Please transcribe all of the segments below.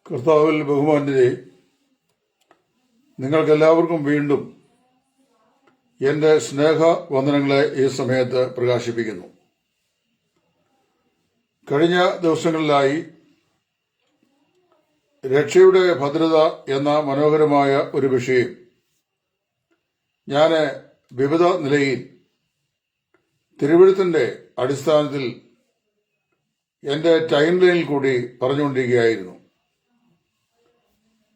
കർത്താവിൽ ബഹുമാന്യരെ, നിങ്ങൾക്കെല്ലാവർക്കും വീണ്ടും എന്റെ സ്നേഹവന്ദനങ്ങളെ ഈ സമയത്ത് പ്രകാശിപ്പിക്കുന്നു. കഴിഞ്ഞ ദിവസങ്ങളിലായി രക്ഷയുടെ ഭദ്രത എന്ന മനോഹരമായ ഒരു വിഷയം ഞാൻ വിവിധ നിലയിൽ തിരുവെഴുത്തിന്റെ അടിസ്ഥാനത്തിൽ എന്റെ ടൈം ലൈനിൽ കൂടി പറഞ്ഞുകൊണ്ടിരിക്കുകയായിരുന്നു.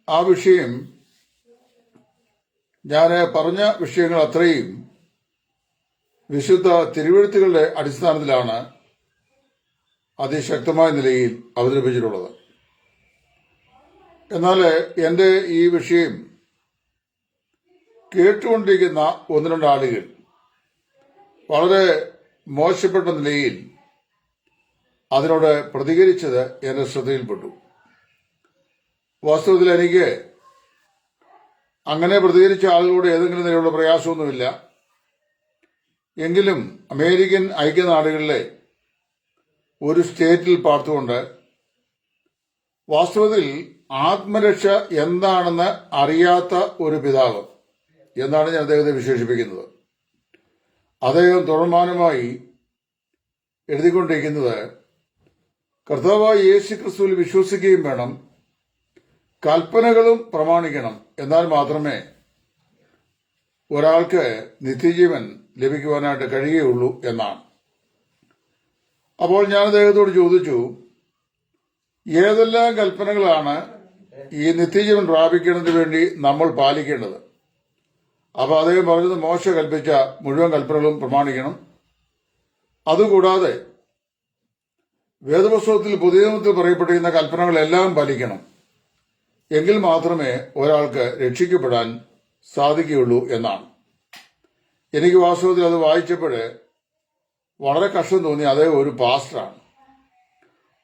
ആ വിഷയം ഞാൻ പറഞ്ഞ വിഷയങ്ങൾ അത്രയും വിശുദ്ധ തിരുവെഴുത്തുകളുടെ അടിസ്ഥാനത്തിലാണ് അതിശക്തമായ നിലയിൽ അവതരിപ്പിച്ചിട്ടുള്ളത്. എന്നാൽ എന്റെ ഈ വിഷയം കേട്ടുകൊണ്ടിരിക്കുന്ന ഒന്ന് രണ്ട് ആളുകൾ വളരെ മോശപ്പെട്ട നിലയിൽ അതിനോട് പ്രതികരിച്ചത് എന്റെ ശ്രദ്ധയിൽപ്പെട്ടു. വാസ്തവത്തിൽ എനിക്ക് അങ്ങനെ പ്രതികരിച്ച ആളുകളോട് ഏതെങ്കിലും നിലയിലുള്ള പ്രയാസമൊന്നുമില്ല. എങ്കിലും അമേരിക്കൻ ഐക്യനാടുകളിലെ ഒരു സ്റ്റേറ്റിൽ പാർത്തുകൊണ്ട് വാസ്തവത്തിൽ ആത്മരക്ഷ എന്താണെന്ന് അറിയാത്ത ഒരു പിതാവ് എന്നാണ് ഞാൻ അദ്ദേഹത്തെ വിശേഷിപ്പിക്കുന്നത്. അദ്ദേഹം തുടർമാനമായി എഴുതിക്കൊണ്ടിരിക്കുന്നത് കർത്താവായ യേശു ക്രിസ്തുവിൽ വിശ്വസിക്കുകയും വേണം, കൽപ്പനകളും പ്രമാണിക്കണം, എന്നാൽ മാത്രമേ ഒരാൾക്ക് നിത്യജീവൻ ലഭിക്കുവാനായിട്ട് കഴിയുകയുള്ളൂ എന്നാണ്. അപ്പോൾ ഞാൻ അദ്ദേഹത്തോട് ചോദിച്ചു, ഏതെല്ലാം കൽപ്പനകളാണ് ഈ നിത്യജീവൻ പ്രാപിക്കുന്നതിന് വേണ്ടി നമ്മൾ പാലിക്കേണ്ടത്? അപ്പോൾ അദ്ദേഹം പറഞ്ഞത് മോശ കൽപ്പിച്ച മുഴുവൻ കൽപ്പനകളും പ്രമാണിക്കണം, അതുകൂടാതെ വേദപുസ്തകത്തിൽ പുതിയ നിയമത്തിൽ പറയപ്പെട്ടിരിക്കുന്ന കൽപ്പനകളെല്ലാം പാലിക്കണം, എങ്കിൽ മാത്രമേ ഒരാൾക്ക് രക്ഷിക്കപ്പെടാൻ സാധിക്കുകയുള്ളൂ എന്നാണ്. എനിക്ക് വാസ്തവത്തിൽ അത് വായിച്ചപ്പോൾ വളരെ കഷ്ടം തോന്നി. അദ്ദേഹം ഒരു പാസ്റ്ററാണ്.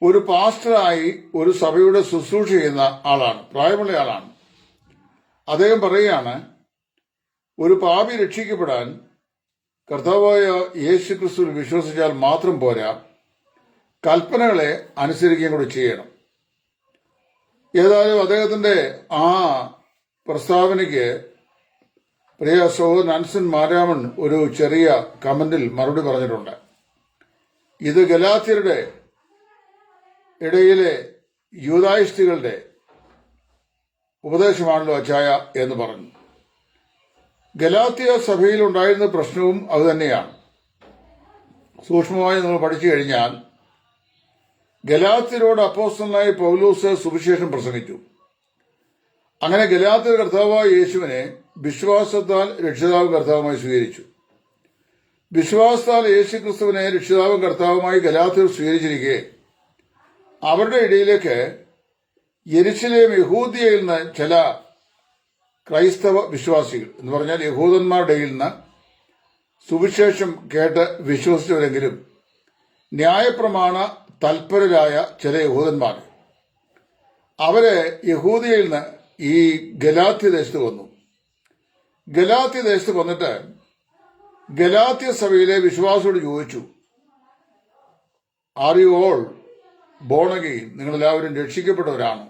ഒരു പാസ്റ്ററായി ഒരു സഭയുടെ ശുശ്രൂഷ ചെയ്യുന്ന ആളാണ്, പ്രായമുള്ള ആളാണ്. അദ്ദേഹം പറയുകയാണ്, ഒരു പാപി രക്ഷിക്കപ്പെടാൻ കർത്താവായ യേശു ക്രിസ്തുവിൽ വിശ്വസിച്ചാൽ മാത്രം പോരാ, കൽപ്പനകളെ അനുസരിക്കുകയും കൂടി ചെയ്യണം. ഏതായാലും അദ്ദേഹത്തിന്റെ ആ പ്രസ്താവനയ്ക്ക് പ്രിയ സഹോദരൻ അൻസൻ മാരാമൻ ഒരു ചെറിയ കമന്റിൽ മറുപടി പറഞ്ഞിട്ടുണ്ട്. ഇത് ഗലാത്യരുടെ ഇടയിലെ യൂദായിസ്റ്റുകളുടെ ഉപദേശമാണല്ലോ അച്ചായ എന്ന് പറഞ്ഞു. ഗലാത്യ സഭയിലുണ്ടായിരുന്ന പ്രശ്നവും അതുതന്നെയാണ്. സൂക്ഷ്മമായി നമ്മൾ പഠിച്ചു കഴിഞ്ഞാൽ ഗലാത്യരോട് അപ്പോസ്തലനായ പൗലോസ് സുവിശേഷം പ്രസംഗിച്ചു. അങ്ങനെ ഗലാത്യർ കർത്താവായ യേശുവിനെ വിശ്വാസത്താൽ രക്ഷിതാവും കർത്താവുമായി സ്വീകരിച്ചു. വിശ്വാസത്താൽ യേശു ക്രിസ്തുവിനെ രക്ഷിതാവും കർത്താവുമായി ഗലാത്യർ സ്വീകരിച്ചിരിക്കെ അവരുടെ ഇടയിലേക്ക് യെരുശലേം യഹൂദിയയിൽ നിന്ന് ചില ക്രൈസ്തവ വിശ്വാസികൾ എന്ന് പറഞ്ഞാൽ യഹൂദന്മാരുടെ ഇടയിൽ നിന്ന് സുവിശേഷം കേട്ട് വിശ്വസിച്ചവരെങ്കിലും ന്യായപ്രമാണ തൽപരരായ ചില യഹൂദന്മാർ അവര് യഹൂദിയയിൽ നിന്ന് ഈ ഗലാത്യ ദേശത്ത് വന്നു. ഗലാത്യ ദേശത്ത് വന്നിട്ട് ഗലാത്യ സഭയിലെ വിശ്വാസിയോട് ചോദിച്ചു, are you all born again? നിങ്ങളെല്ലാവരും രക്ഷിക്കപ്പെട്ടവരാണ്?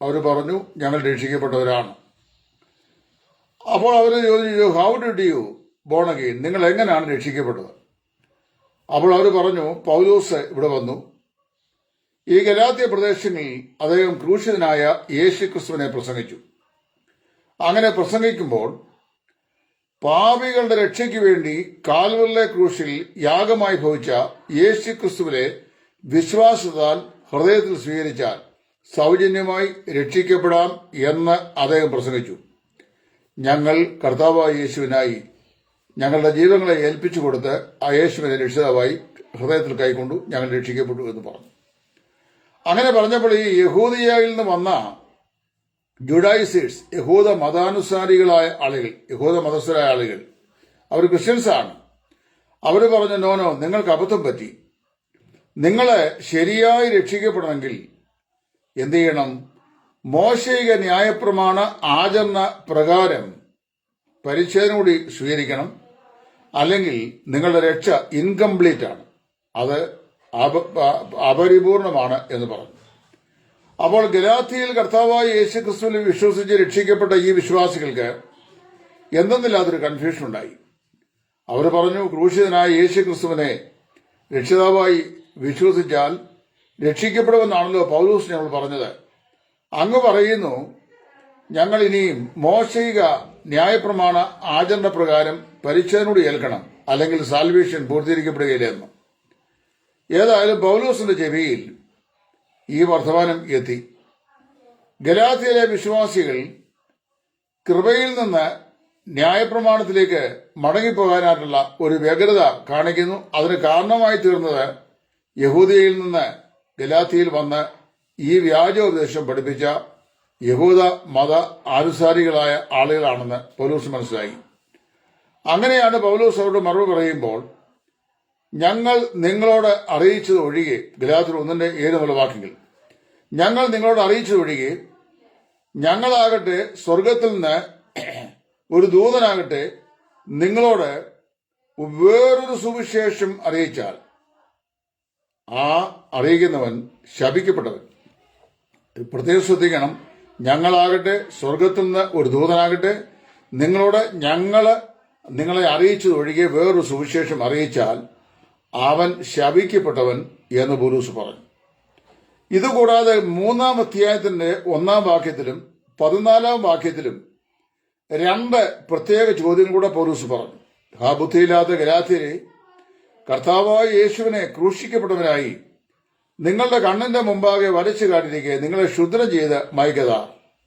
അവർ പറഞ്ഞു, ഞങ്ങൾ രക്ഷിക്കപ്പെട്ടവരാണ്. അപ്പോൾ അവർ ചോദിച്ചു, how did you born again? നിങ്ങൾ എങ്ങനെയാണ് രക്ഷിക്കപ്പെട്ടത്? അപ്പോൾ അവർ പറഞ്ഞു, പൗലോസ് ഇവിടെ വന്നു, ഈ ഗലാത്യ പ്രദേശങ്ങളിൽ അദ്ദേഹം ക്രൂശിതനായ യേശു ക്രിസ്തുവിനെ പ്രസംഗിച്ചു. അങ്ങനെ പ്രസംഗിക്കുമ്പോൾ പാപികളുടെ രക്ഷയ്ക്ക് വേണ്ടി കാൽവറിലെ ക്രൂശിൽ യാഗമായി ഭവിച്ച യേശു ക്രിസ്തുവിനെ വിശ്വാസത്താൽ ഹൃദയത്തിൽ സ്വീകരിച്ചാൽ സൗജന്യമായി രക്ഷിക്കപ്പെടാം എന്ന് അദ്ദേഹം പ്രസംഗിച്ചു. ഞങ്ങൾ കർത്താവായ യേശുവിനായി ഞങ്ങളുടെ ജീവിതങ്ങളെ ഏൽപ്പിച്ചു കൊടുത്ത് ആ യേശുവിനെ രക്ഷിതാവായി ഹൃദയത്തിൽ കൈക്കൊണ്ടു, ഞങ്ങൾ രക്ഷിക്കപ്പെട്ടു എന്ന് പറഞ്ഞു. അങ്ങനെ പറഞ്ഞപ്പോൾ ഈ യഹൂദിയയിൽ നിന്ന് വന്ന ജുഡായിസേഴ്സ്, യഹൂദ മതാനുസാരികളായ ആളുകൾ, യഹൂദ മതസ്ഥരായ ആളുകൾ, അവർ ക്രിസ്ത്യൻസാണ്. അവർ പറഞ്ഞു, നോനോ, നിങ്ങൾക്ക് അബദ്ധം പറ്റി. നിങ്ങളെ ശരിയായി രക്ഷിക്കപ്പെടണമെങ്കിൽ എന്ത് ചെയ്യണം? മോശയിക ന്യായപ്രമാണ ആചരണ പ്രകാരം പരിച്ഛേദന കൂടി സ്വീകരിക്കണം, അല്ലെങ്കിൽ നിങ്ങളുടെ രക്ഷ ഇൻകംപ്ലീറ്റ് ആണ്, അത് അപരിപൂർണമാണ് എന്ന് പറഞ്ഞു. അപ്പോൾ ഗലാത്യയിൽ കർത്താവായ യേശു ക്രിസ്തുവിൽ വിശ്വസിച്ച് രക്ഷിക്കപ്പെട്ട ഈ വിശ്വാസികൾക്ക് എന്തെന്നില്ലാത്തൊരു കൺഫ്യൂഷൻ ഉണ്ടായി. അവർ പറഞ്ഞു, ക്രൂശിതനായ യേശു ക്രിസ്തുവിനെ രക്ഷിതാവായി വിശ്വസിച്ചാൽ രക്ഷിക്കപ്പെടുമെന്നാണല്ലോ പൗലോസ് ഞങ്ങൾ പറഞ്ഞത്. അങ്ങ് പറയുന്നു ഞങ്ങൾ ഇനിയും മോശയിക ന്യായപ്രമാണ ആചരണപ്രകാരം പരിച്ഛേദനയോട് ഏൽക്കണം, അല്ലെങ്കിൽ സാൽവേഷൻ പൂർത്തീകരിക്കപ്പെടുകയില്ലെന്ന്. ഏതായാലും പൗലോസിന്റെ ചെവിയിൽ ഈ വർത്തമാനം എത്തി. ഗലാത്യയിലെ വിശ്വാസികൾ കൃപയിൽ നിന്ന് ന്യായപ്രമാണത്തിലേക്ക് മടങ്ങിപ്പോകാനായിട്ടുള്ള ഒരു വ്യഗ്രത കാണിക്കുന്നു. അതിന് കാരണമായി തീർന്നത് യഹൂദിയയിൽ നിന്ന് ഗലാത്യയിൽ വന്ന് ഈ വ്യാജോപദേശം പഠിപ്പിച്ച യഹൂദ മത ആനുസാരികളായ ആളുകളാണെന്ന് പൗലോസ് മനസ്സിലായി. അങ്ങനെയാണ് പൗലോസ് അവരോട് മറുപടി പറയുമ്പോൾ, ഞങ്ങൾ നിങ്ങളോട് അറിയിച്ചത് ഒഴികെ, ഗലാത്യർ 1:7 വാക്യങ്ങൾ, ഞങ്ങൾ നിങ്ങളോട് അറിയിച്ചത് ഒഴികെ ഞങ്ങളാകട്ടെ സ്വർഗത്തിൽ നിന്ന് ഒരു ദൂതനാകട്ടെ നിങ്ങളോട് വേറൊരു സുവിശേഷം അറിയിച്ചാൽ ആ അറിയിക്കുന്നവൻ ശപിക്കപ്പെട്ടവൻ. പ്രത്യേകം ശ്രദ്ധിക്കണം, ഞങ്ങളാകട്ടെ സ്വർഗത്തിൽ നിന്ന് ഒരു ദൂതനാകട്ടെ നിങ്ങളോട് നിങ്ങളെ അറിയിച്ചത് ഒഴികെ വേറൊരു സുവിശേഷം അറിയിച്ചാൽ അവൻ ശപിക്കപ്പെട്ടവൻ എന്ന് പൗലോസ് പറഞ്ഞു. ഇതുകൂടാതെ 3-ാം അധ്യായത്തിന്റെ 1-ാം വാക്യത്തിലും 14-ാം വാക്യത്തിലും 2 പ്രത്യേക ചോദ്യം കൂടെ പൗലോസ് പറഞ്ഞു. ആ ബുദ്ധിയില്ലാത്ത ഗലാത്യരെ, കർത്താവായ യേശുവിനെ ക്രൂശിക്കപ്പെട്ടവനായി നിങ്ങളുടെ കണ്ണിന്റെ മുമ്പാകെ വരച്ചു കാട്ടിരിക്കെ നിങ്ങളെ ശുദ്ധം ചെയ്ത് മയക്കത.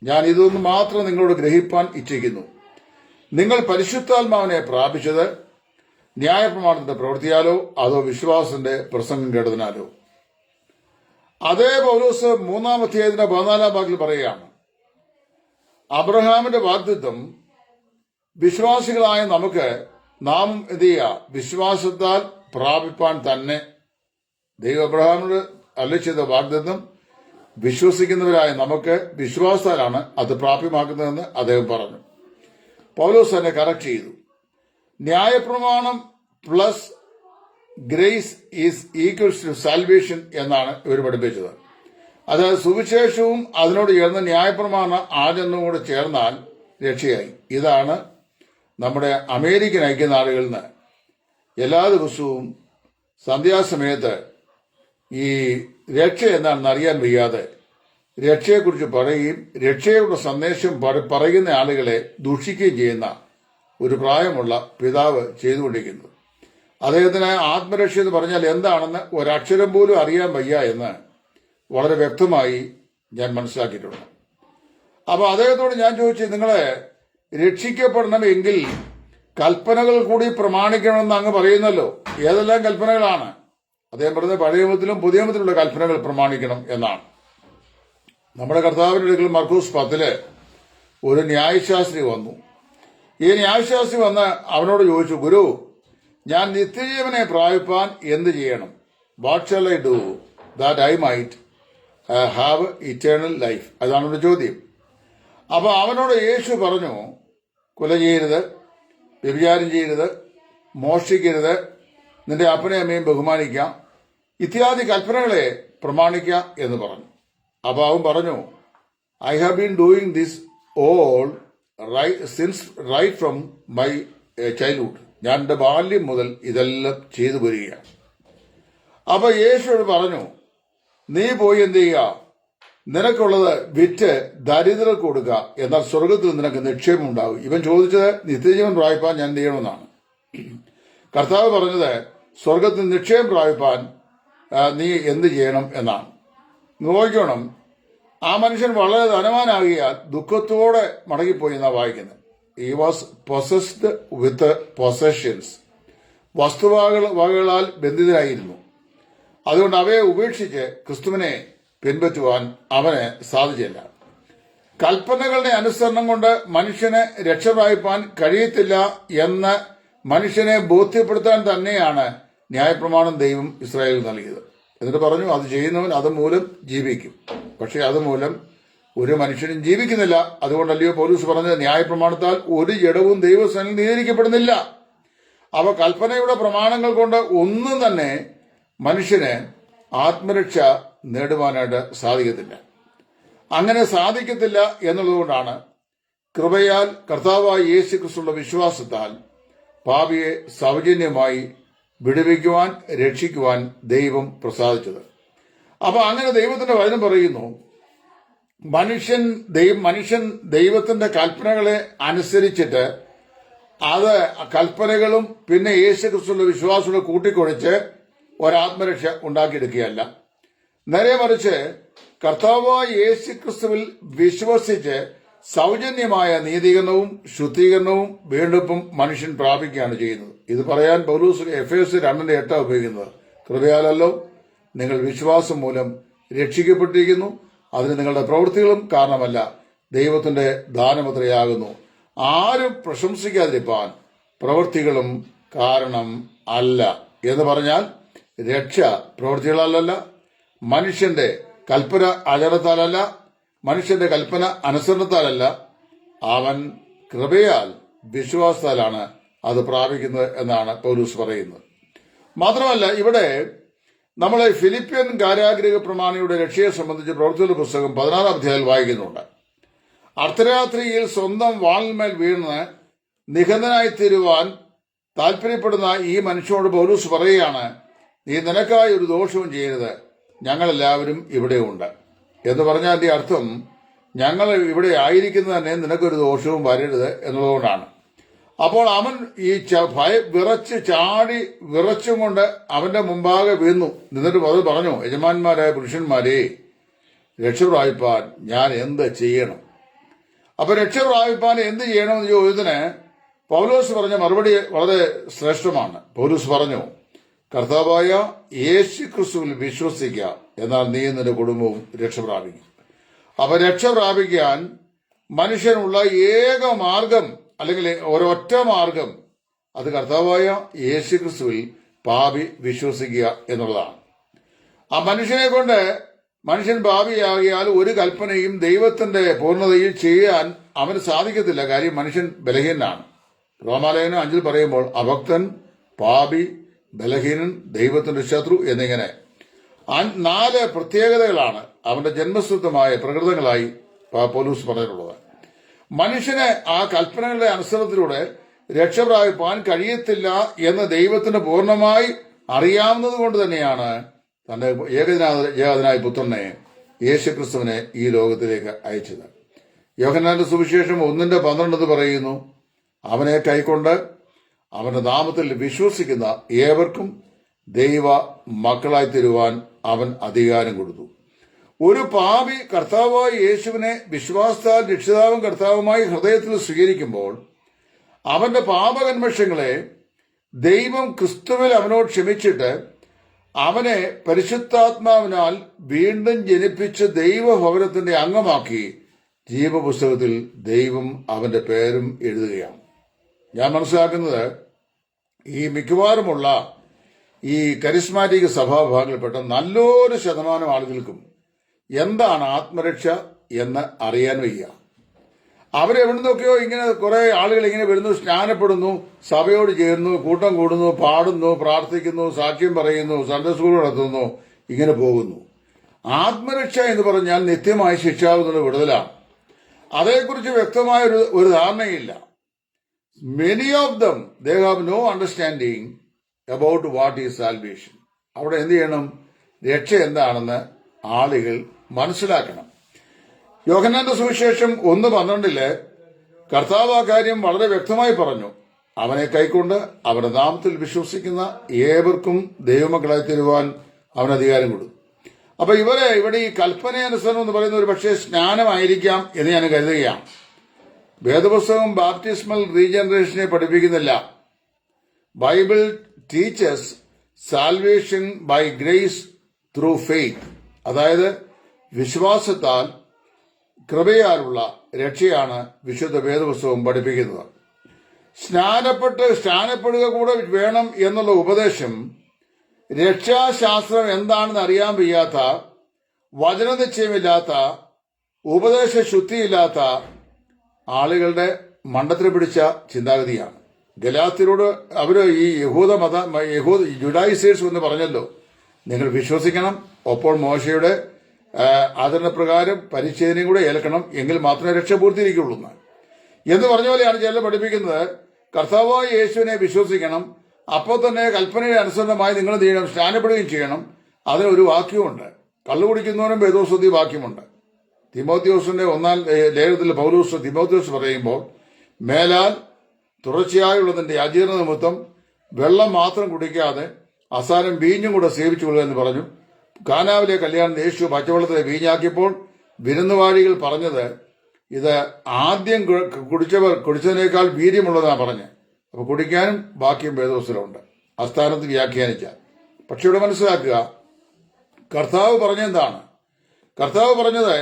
ഞാൻ ഇതൊന്ന് മാത്രം നിങ്ങളോട് ഗ്രഹിപ്പാൻ ഇച്ഛിക്കുന്നു. നിങ്ങൾ പരിശുദ്ധാത്മാവിനെ പ്രാപിച്ചത് ന്യായപ്രമാണത്തിന്റെ പ്രവൃത്തിയാലോ അതോ വിശ്വാസത്തിന്റെ പ്രസംഗം കേട്ടതിനാലോ? അതേ പൗലോസ് 3-ാം അധ്യായത്തിന്റെ 14-ാം വാക്യത്തിൽ പറയുകയാണ്, അബ്രഹാമിന്റെ വാഗ്ദത്തം വിശ്വാസികളായ നാം എന്ത് ചെയ്യുക, വിശ്വാസത്താൽ പ്രാപിപ്പാൻ തന്നെ. ദൈവം അബ്രഹാമിനോട് അരുളിച്ചെയ്ത വാഗ്ദത്തം വിശ്വസിക്കുന്നവരായ നമുക്ക് വിശ്വാസത്താലാണ് അത് പ്രാപ്യമാക്കുന്നതെന്ന് അദ്ദേഹം പറഞ്ഞു. പൗലോസ് തന്നെ കറക്റ്റ് ചെയ്തു. ന്യായപ്രമാണം plus grace is equals to salvation എന്നാണ് ഇവർ പഠിപ്പിച്ചത്. അതായത് സുവിശേഷവും അതിനോട് ചേർന്ന് ന്യായപ്രമാണ ആചരണവും കൂടെ ചേർന്നാൽ രക്ഷയായി. ഇതാണ് നമ്മുടെ അമേരിക്കൻ ഐക്യനാടുകളിൽ നിന്ന് എല്ലാ ദിവസവും സന്ധ്യാസമയത്ത് ഈ രക്ഷ എന്താണെന്ന് അറിയാൻ വയ്യാതെ രക്ഷയെക്കുറിച്ച് പറയുകയും രക്ഷയുടെ സന്ദേശം പറയുന്ന ആളുകളെ ദൂഷിക്കുകയും ചെയ്യുന്ന ഒരു പ്രായമുള്ള പിതാവ് ചെയ്തുകൊണ്ടിരിക്കുന്നത്. അദ്ദേഹത്തിന് ആത്മരക്ഷ എന്ന് പറഞ്ഞാൽ എന്താണെന്ന് ഒരക്ഷരം പോലും അറിയാൻ വയ്യ എന്ന് വളരെ വ്യക്തമായി ഞാൻ മനസ്സിലാക്കിയിട്ടുണ്ട്. അപ്പൊ അദ്ദേഹത്തോട് ഞാൻ ചോദിച്ചു, നിങ്ങളെ രക്ഷിക്കപ്പെടണമെങ്കിൽ കൽപ്പനകൾ കൂടി പ്രമാണിക്കണമെന്ന് അങ്ങ് പറയുന്നല്ലോ, ഏതെല്ലാം കൽപ്പനകളാണ്? അദ്ദേഹം പറഞ്ഞത് പഴയ നിയമത്തിലും പുതിയ നിയമത്തിലുള്ള കൽപ്പനകൾ പ്രമാണിക്കണം എന്നാണ്. നമ്മുടെ കർത്താവിന്റെ അടുക്കൽ മർക്കോസ് 10 ഒരു ന്യായശാസ്ത്രി വന്നു. ഈ ന്യായശാസ്ത്രി വന്ന് അവനോട് ചോദിച്ചു, ഗുരു, ഞാൻ നിത്യജീവനെ പ്രാപിപ്പാൻ എന്ത് ചെയ്യണം? What shall I do that I might have eternal life? അതാണ് ഒരു ചോദ്യം. അപ്പൊ അവനോട് യേശു പറഞ്ഞു, കൊല ചെയ്യരുത്, വ്യഭിചാരം ചെയ്യരുത്, മോഷ്ടിക്കരുത്, നിന്റെ അപ്പനെ അമ്മയും ബഹുമാനിക്കാം, ഇത്യാദി കൽപ്പനകളെ പ്രമാണിക്കുക എന്ന് പറഞ്ഞു. അപ്പൊ അവൻ പറഞ്ഞു, I have been doing this all since right from my childhood. ഞാൻ എന്റെ ബാല്യം മുതൽ ഇതെല്ലാം ചെയ്തു വരികയാണ്. അപ്പൊ യേശുവോട് പറഞ്ഞു, നീ പോയി എന്ത് ചെയ്യുക, നിനക്കുള്ളത് വിറ്റ് ദരിദ്രർക്ക് കൊടുക്കുക, എന്നാൽ സ്വർഗത്തിൽ നിനക്ക് നിക്ഷേപം ഉണ്ടാകും. ഇവൻ ചോദിച്ചത് നിത്യജീവൻ പ്രാപിപ്പാൻ ഞാൻ എന്ത് ചെയ്യണമെന്നാണ്. കർത്താവ് പറഞ്ഞത് സ്വർഗത്തിൽ നിക്ഷേപം പ്രാപിപ്പാൻ നീ എന്ത് ചെയ്യണം എന്നാണ്. നോക്കണം, ആ മനുഷ്യൻ വളരെ ധനവാനാകിയാൽ ദുഃഖത്തോടെ മടങ്ങിപ്പോയി എന്നാ വായിക്കുന്നത്. He was possessed with possessions. വസ്തുവകകളാൽ ബന്ധിതരായിരുന്നു. അതുകൊണ്ട് അവയെ ഉപേക്ഷിച്ച് ക്രിസ്തുവിനെ പിൻപറ്റുവാൻ അവന് സാധിച്ചില്ല. കൽപ്പനകളുടെ അനുസരണം കൊണ്ട് മനുഷ്യന് രക്ഷ പ്രാപിപ്പാൻ കഴിയത്തില്ല എന്ന് മനുഷ്യനെ ബോധ്യപ്പെടുത്താൻ തന്നെയാണ് ന്യായപ്രമാണം ദൈവം ഇസ്രായേലിൽ നൽകിയത്. എന്നിട്ട് പറഞ്ഞു, അത് ചെയ്യുന്നവൻ അതുമൂലം ജീവിക്കും. പക്ഷെ അതുമൂലം ഒരു മനുഷ്യനും ജീവിക്കുന്നില്ല. അതുകൊണ്ടല്ലയോ പൗലോസ് പറഞ്ഞത്, ന്യായപ്രമാണത്താൽ ഒരു ജഡവും ദൈവസന്നിധിയിൽ നീതിക്കപ്പെടുന്നില്ല. അവ കൽപ്പനയുടെ പ്രമാണങ്ങൾ കൊണ്ട് ഒന്നും തന്നെ മനുഷ്യന് ആത്മരക്ഷ നേടുവാനായിട്ട് സാധിക്കത്തില്ല. അങ്ങനെ സാധിക്കത്തില്ല എന്നുള്ളതുകൊണ്ടാണ് കൃപയാൽ കർത്താവായ യേശു ക്രിസ്തുള്ള വിശ്വാസത്താൽ പാപിയെ സൗജന്യമായി വിടുവിക്കുവാൻ രക്ഷിക്കുവാൻ ദൈവം പ്രസാദിച്ചത്. അപ്പൊ അങ്ങനെ ദൈവത്തിന്റെ വചനം പറയുന്നു, മനുഷ്യൻ ദൈവത്തിന്റെ കൽപ്പനകളെ അനുസരിച്ചിട്ട് അത് കൽപ്പനകളും പിന്നെ യേശു ക്രിസ്തുവിന്റെ വിശ്വാസത്തോട് കൂട്ടിക്കുഴച്ച് ഒരാത്മരക്ഷ ഉണ്ടാക്കിയെടുക്കുകയല്ല. നേരെ മറിച്ച് കർത്താവായ യേശു ക്രിസ്തുവിൽ വിശ്വസിച്ച് സൗജന്യമായ നീതീകരണവും ശുദ്ധീകരണവും വീണ്ടെടുപ്പും മനുഷ്യൻ പ്രാപിക്കുകയാണ് ചെയ്യുന്നത്. ഇത് പറയാൻ പൗലോസ് എഫേസ്യർ 2:8 ഉപയോഗിക്കുന്നത്. കൃപയാലല്ലോ നിങ്ങൾ വിശ്വാസം മൂലം രക്ഷിക്കപ്പെട്ടിരിക്കുന്നു, അതിന് നിങ്ങളുടെ പ്രവൃത്തികളും കാരണമല്ല, ദൈവത്തിന്റെ ദാനമത്രയാകുന്നു. ആരും പ്രശംസിക്കാതിരിപ്പാൻ പ്രവൃത്തികളും കാരണം അല്ല എന്ന് പറഞ്ഞാൽ രക്ഷ പ്രവൃത്തികളല്ല, മനുഷ്യന്റെ കൽപ്പന ആചരണത്താലല്ല, മനുഷ്യന്റെ കൽപ്പന അനുസരണത്താലല്ല, അവൻ കൃപയാൽ വിശ്വാസത്താലാണ് അത് പ്രാപിക്കുന്നത് എന്നാണ് പൗലോസ് പറയുന്നത്. മാത്രമല്ല ഇവിടെ നമ്മളെ ഫിലിപ്പിയൻ കാരാഗൃഹ പ്രമാണിയുടെ രക്ഷയെ സംബന്ധിച്ച് പ്രവൃത്തികളുടെ പുസ്തകം 16-ാം അധ്യായത്തിൽ വായിക്കുന്നുണ്ട്. അർദ്ധരാത്രിയിൽ സ്വന്തം വാളിന്മേൽ വീണ് നിഹതനായി തീരുവാൻ താല്പര്യപ്പെടുന്ന ഈ മനുഷ്യനോട് പൗലോസ് പറയുകയാണ്, നീ നിനക്കായി ഒരു ദോഷവും ചെയ്യരുത്, ഞങ്ങളെല്ലാവരും ഇവിടെയുണ്ട് എന്ന് പറഞ്ഞാൽ അതിന്റെ അർത്ഥം ഞങ്ങൾ ഇവിടെ ആയിരിക്കുന്നത് തന്നെ നിനക്കൊരു ദോഷവും വരരുത് എന്നുള്ളതുകൊണ്ടാണ്. അപ്പോൾ അവൻ ഈ വിറച്ച് ചാടി വിറച്ചും കൊണ്ട് അവന്റെ മുമ്പാകെ വീണു നിന്നിട്ട് അത് പറഞ്ഞു, യജമാന്മാരായ പുരുഷന്മാരെ, രക്ഷ പ്രാപിപ്പാൻ ഞാൻ എന്ത് ചെയ്യണം? അപ്പൊ രക്ഷ പ്രാപിപ്പാൻ എന്ത് ചെയ്യണമെന്ന് ചോദ്യത്തിന് പൗലോസ് പറഞ്ഞ മറുപടി വളരെ ശ്രേഷ്ഠമാണ്. പൗലോസ് പറഞ്ഞു, കർത്താവായ യേശു ക്രിസ്തുവിൽ വിശ്വസിക്കുക, എന്നാൽ നീ നിന്റെ കുടുംബവും രക്ഷ പ്രാപിക്കും. അപ്പൊ രക്ഷ പ്രാപിക്കാൻ മനുഷ്യനുള്ള ഏക മാർഗം അല്ലെങ്കിൽ ഒരൊറ്റ മാർഗം അത് കർത്താവായ യേശു ക്രിസ്തുവിൽ പാപി വിശ്വസിക്കുക എന്നുള്ളതാണ്. ആ മനുഷ്യനെ കൊണ്ട് മനുഷ്യൻ പാപിയാകിയാൽ ഒരു കൽപ്പനയും ദൈവത്തിന്റെ പൂർണ്ണതയിൽ ചെയ്യാൻ അവന് സാധിക്കത്തില്ല. കാര്യം മനുഷ്യൻ ബലഹീനനാണ്. റോമാലേഖനം 5 പറയുമ്പോൾ അഭക്തൻ, പാപി, ബലഹീനൻ, ദൈവത്തിന്റെ ശത്രു എന്നിങ്ങനെ 4 പ്രത്യേകതകളാണ് അവന്റെ ജന്മസിദ്ധമായ പ്രകൃതങ്ങളായി പൗലോസ് പറഞ്ഞിട്ടുള്ളത്. മനുഷ്യന് ആ കൽപ്പനകളുടെ അനുസരണത്തിലൂടെ രക്ഷ പ്രാപിപ്പാൻ കഴിയത്തില്ല എന്ന് ദൈവത്തിന് പൂർണ്ണമായി അറിയാവുന്നത് കൊണ്ട് തന്നെയാണ് തന്റെ ഏകജാതനായ പുത്രനെ യേശുക്രിസ്തുവിനെ ഈ ലോകത്തിലേക്ക് അയച്ചത്. യോഹന്നാന്റെ സുവിശേഷം 1:12 പറയുന്നു, അവനെ കൈക്കൊണ്ട് അവന്റെ നാമത്തിൽ വിശ്വസിക്കുന്ന ഏവർക്കും ദൈവ മക്കളായി തരുവാൻ അവൻ അധികാരം കൊടുത്തു. ഒരു പാപി കർത്താവായ യേശുവിനെ വിശ്വാസത്താൽ രക്ഷിതാവും കർത്താവുമായി ഹൃദയത്തിൽ സ്വീകരിക്കുമ്പോൾ അവന്റെ പാപകന്മഷങ്ങളെ ദൈവം ക്രിസ്തുവിൽ അവനോട് ക്ഷമിച്ചിട്ട് അവനെ പരിശുദ്ധാത്മാവിനാൽ വീണ്ടും ജനിപ്പിച്ച് ദൈവഭവനത്തിന്റെ അംഗമാക്കി ജീവപുസ്തകത്തിൽ ദൈവം അവന്റെ പേരും എഴുതുകയാണ്. ഞാൻ മനസ്സിലാക്കുന്നത് ഈ മിക്കവാറുമുള്ള ഈ കരിസ്മാറ്റിക് സഭാഭാഗങ്ങളിൽപ്പെട്ട നല്ലൊരു ശതമാനം ആളുകൾക്കും എന്താണ് ആത്മരക്ഷ എന്ന് അറിയാൻ വയ്യ. അവരെവിടുന്നൊക്കെയോ ഇങ്ങനെ കുറെ ആളുകൾ ഇങ്ങനെ വരുന്നു, സ്നാനപ്പെടുന്നു, സഭയോട് ചേരുന്നു, കൂട്ടം കൂടുന്നു, പാടുന്നു, പ്രാർത്ഥിക്കുന്നു, സാക്ഷ്യം പറയുന്നു, സൺഡേ സ്കൂൾ നടത്തുന്നു, ഇങ്ങനെ പോകുന്നു. ആത്മരക്ഷ എന്ന് പറഞ്ഞാൽ നിത്യമായി ശിക്ഷാവുന്നത് വിടുതലാണ്. അതേക്കുറിച്ച് വ്യക്തമായ ഒരു ധാരണയില്ല. Many of them they have no understanding about what is salvation. അവിടെ എന്ത് ചെയ്യണം? രക്ഷ എന്താണെന്ന് ആളുകൾ മനസ്സിലാക്കണം. യോഹന്നാന്റെ സുവിശേഷം 1:12 കർത്താവ് ആ കാര്യം വളരെ വ്യക്തമായി പറഞ്ഞു. അവനെ കൈക്കൊണ്ട് അവന്റെ നാമത്തിൽ വിശ്വസിക്കുന്ന ഏവർക്കും ദൈവമക്കളായി തരുവാൻ അവൻ അധികാരം കൊടുത്തു. അപ്പൊ ഇവിടെ ഈ കൽപ്പനയനുസരണം എന്ന് പറയുന്ന ഒരു പക്ഷേ സ്നാനമായിരിക്കാം എന്ന് ഞാൻ കരുതുകയാണ്. വേദപുസ്തകം ബാപ്റ്റിസ്മൽ റീജനറേഷനെ പഠിപ്പിക്കുന്നില്ല. Bible teachers salvation by grace through faith, അതായത് വിശ്വാസത്താൽ കൃപയാലുള്ള രക്ഷയാണ് വിശുദ്ധ വേദപുസ്തകം പഠിപ്പിക്കുന്നത്. സ്നാനപ്പെടുക കൂടെ വേണം എന്നുള്ള ഉപദേശം രക്ഷാശാസ്ത്രം എന്താണെന്ന് അറിയാൻ വയ്യാത്ത, വചനനിശ്ചയമില്ലാത്ത, ഉപദേശ ശുദ്ധിയില്ലാത്ത ആളുകളുടെ മണ്ടത്തിൽ പിടിച്ച ചിന്താഗതിയാണ്. ഗലാത്യരോട് അവര് ഈ ജുഡായിസേഴ്സ് എന്ന് പറഞ്ഞല്ലോ, നിങ്ങൾ വിശ്വസിക്കണം, ഒപ്പോൾ മോശയുടെ അതിന്റെ പ്രകാരം പരിച്ഛേദനയും കൂടെ ഏൽക്കണം, എങ്കിൽ മാത്രമേ രക്ഷ പൂർത്തീകരിക്കുള്ളൂ എന്ന് പറഞ്ഞ പോലെയാണ് ചിലർ പഠിപ്പിക്കുന്നത്. കർത്താവായ യേശുവിനെ വിശ്വസിക്കണം, അപ്പോൾ തന്നെ കൽപ്പനയുടെ അനുസരണമായി നിങ്ങൾ ചെയ്യണം, സ്നാനപ്പെടുകയും ചെയ്യണം. അതിനൊരു വാക്യമുണ്ട്, കള്ളു കുടിക്കുന്നവനും വേദോസ്വതി വാക്യമുണ്ട്. തിമോത്തിയോസിന്റെ ഒന്നാം ലേഖനത്തിൽ പൗലോസ് തിമോത്തിയോസ് പറയുമ്പോൾ, മേലാൽ തുടർച്ചയായുള്ളതിന്റെ അജീർണ നിമിത്തം വെള്ളം മാത്രം കുടിക്കാതെ അവസാനം വീഞ്ഞും കൂടെ സേവിച്ചുകൊള്ളുക എന്ന് പറഞ്ഞു. കാനാവിലെ കല്യാണം യേശു പച്ചവെള്ളത്തിലെ വീഞ്ഞാക്കിയപ്പോൾ വിരുന്നുവാഴികൾ പറഞ്ഞത്, ഇത് ആദ്യം കുടിച്ചതിനേക്കാൾ വീര്യമുള്ളതാണ് പറഞ്ഞ്. അപ്പൊ കുടിക്കാനും ബാക്കിയും വേദോസ്തലമുണ്ട്, അസ്ഥാനത്ത് വ്യാഖ്യാനിച്ചാൽ. പക്ഷെ ഇവിടെ മനസ്സിലാക്കുക, കർത്താവ് പറഞ്ഞെന്താണ്? കർത്താവ് പറഞ്ഞത്,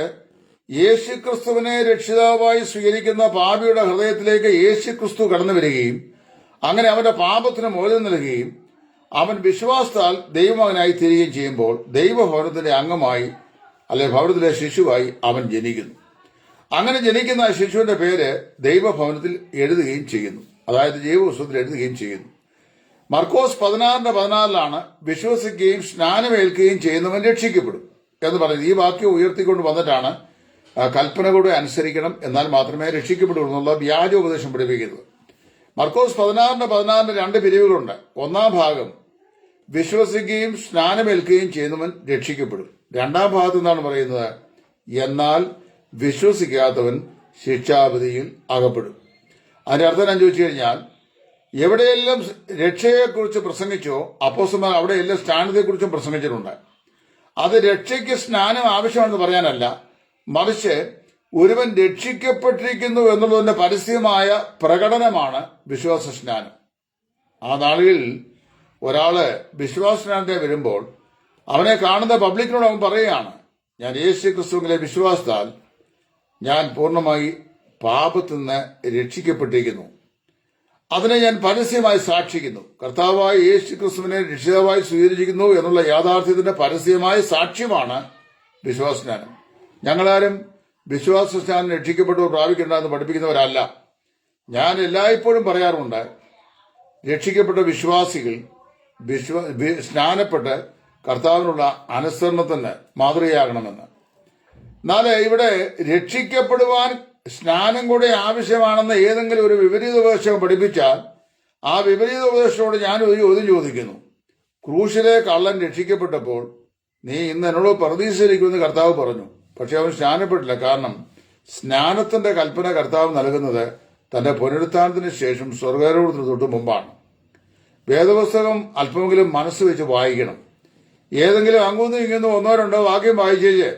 യേശുക്രിസ്തുവിനെ രക്ഷിതാവായി സ്വീകരിക്കുന്ന പാപിയുടെ ഹൃദയത്തിലേക്ക് യേശുക്രിസ്തു കടന്നു വരികയും അങ്ങനെ അവന്റെ പാപത്തിന് മോചനം നൽകുകയും അവൻ വിശ്വാസത്താൽ ദൈവമകനായി തീരുകയും ചെയ്യുമ്പോൾ ദൈവഭവനത്തിന്റെ അംഗമായി, അല്ലെ ഭവനത്തിലെ ശിശുവായി അവൻ ജനിക്കുന്നു. അങ്ങനെ ജനിക്കുന്ന ശിശുവിന്റെ പേര് ദൈവഭവനത്തിൽ എഴുതുകയും ചെയ്യുന്നു, അതായത് ജീവപുസ്തകത്തിൽ എഴുതുകയും ചെയ്യുന്നു. മർക്കോസ് 16:14 വിശ്വസിക്കുകയും സ്നാനമേൽക്കുകയും ചെയ്യുന്നവൻ രക്ഷിക്കപ്പെടും എന്ന് പറയുന്നത്. ഈ വാക്യം ഉയർത്തിക്കൊണ്ട് വന്നിട്ടാണ് കൽപ്പനകളോട് അനുസരിക്കണം, എന്നാൽ മാത്രമേ രക്ഷിക്കപ്പെടൂ എന്നുള്ള വ്യാജോപദേശം പഠിപ്പിക്കുന്നത്. മർക്കോസ് 16:14 2 പിരിവുകളുണ്ട്. ഒന്നാം ഭാഗം വിശ്വസിക്കുകയും സ്നാനമേൽക്കുകയും ചെയ്യുന്നവൻ രക്ഷിക്കപ്പെടും. രണ്ടാം ഭാഗത്ത് എന്താണ് പറയുന്നത്? എന്നാൽ വിശ്വസിക്കാത്തവൻ ശിക്ഷാവിധിയിൽ അകപ്പെടും. അതിന്റെ അർത്ഥം ഞാൻ ചോദിച്ചു കഴിഞ്ഞാൽ, എവിടെയെല്ലാം രക്ഷയെക്കുറിച്ച് പ്രസംഗിച്ചോ അപ്പോസ്തലന്മാർ അവിടെയെല്ലാം സ്നാനത്തെക്കുറിച്ചും പ്രസംഗിച്ചിട്ടുണ്ട്. അത് രക്ഷയ്ക്ക് സ്നാനം ആവശ്യമാണെന്ന് പറയാനല്ല, മറിച്ച് ഒരുവൻ രക്ഷിക്കപ്പെട്ടിരിക്കുന്നു എന്നുള്ളതിന്റെ പരസ്യമായ പ്രകടനമാണ് വിശ്വാസ സ്നാനം. ആ നാളുകളിൽ ഒരാള് വിശ്വാസ സ്നാനത്തെ വരുമ്പോൾ അവനെ കാണുന്ന പബ്ലിക്കിനോട് അവൻ പറയുകയാണ്, ഞാൻ യേശു ക്രിസ്തുവിലെ വിശ്വാസത്താൽ ഞാൻ പൂർണ്ണമായി പാപത്തിൽ നിന്ന് രക്ഷിക്കപ്പെട്ടിരിക്കുന്നു, അതിനെ ഞാൻ പരസ്യമായി സാക്ഷിക്കുന്നു. കർത്താവായ യേശു ക്രിസ്തുവിനെ രക്ഷിതാവായി സ്വീകരിച്ചിരിക്കുന്നു എന്നുള്ള യാഥാർത്ഥ്യത്തിന്റെ പരസ്യമായ സാക്ഷ്യമാണ് വിശ്വാസസ്നാനം. ഞങ്ങളാരും വിശ്വാസസ്നാനം രക്ഷിക്കപ്പെട്ടവർ പ്രാപിക്കേണ്ടെന്ന് പഠിപ്പിക്കുന്നവരല്ല. ഞാൻ എല്ലായ്പ്പോഴും പറയാറുണ്ട്, രക്ഷിക്കപ്പെട്ട വിശ്വാസികൾ സ്നാനപ്പെട്ട് കർത്താവിനുള്ള അനുസരണത്തിന് മാതൃകയാകണമെന്ന്. എന്നാൽ ഇവിടെ രക്ഷിക്കപ്പെടുവാൻ സ്നാനം കൂടെ ആവശ്യമാണെന്ന് ഏതെങ്കിലും ഒരു വിപരീത ഉപദേശം പഠിപ്പിച്ചാൽ ആ വിപരീത ഉപദേശത്തോട് ഞാൻ ഒരു ചോദ്യം ചോദിക്കുന്നു. ക്രൂശിലെ കള്ളൻ രക്ഷിക്കപ്പെട്ടപ്പോൾ നീ ഇന്ന് എന്നോട് പറുദീസയിലിരിക്കുമെന്ന് കർത്താവ് പറഞ്ഞു, പക്ഷെ അവൻ സ്നാനപ്പെട്ടില്ല. കാരണം സ്നാനത്തിന്റെ കൽപ്പന കർത്താവ് നൽകുന്നത് തന്റെ പുനരുത്ഥാനത്തിന് ശേഷം സ്വർഗാരോഹണത്തിന് തൊട്ട് മുമ്പാണ്. വേദപുസ്തകം അല്പമെങ്കിലും മനസ്സ് വെച്ച് വായിക്കണം. ഏതെങ്കിലും അങ്ങൊന്നും ഇങ്ങൊന്നും ഒന്നോ രണ്ടോ വാക്യം വായിച്ചേച്ച്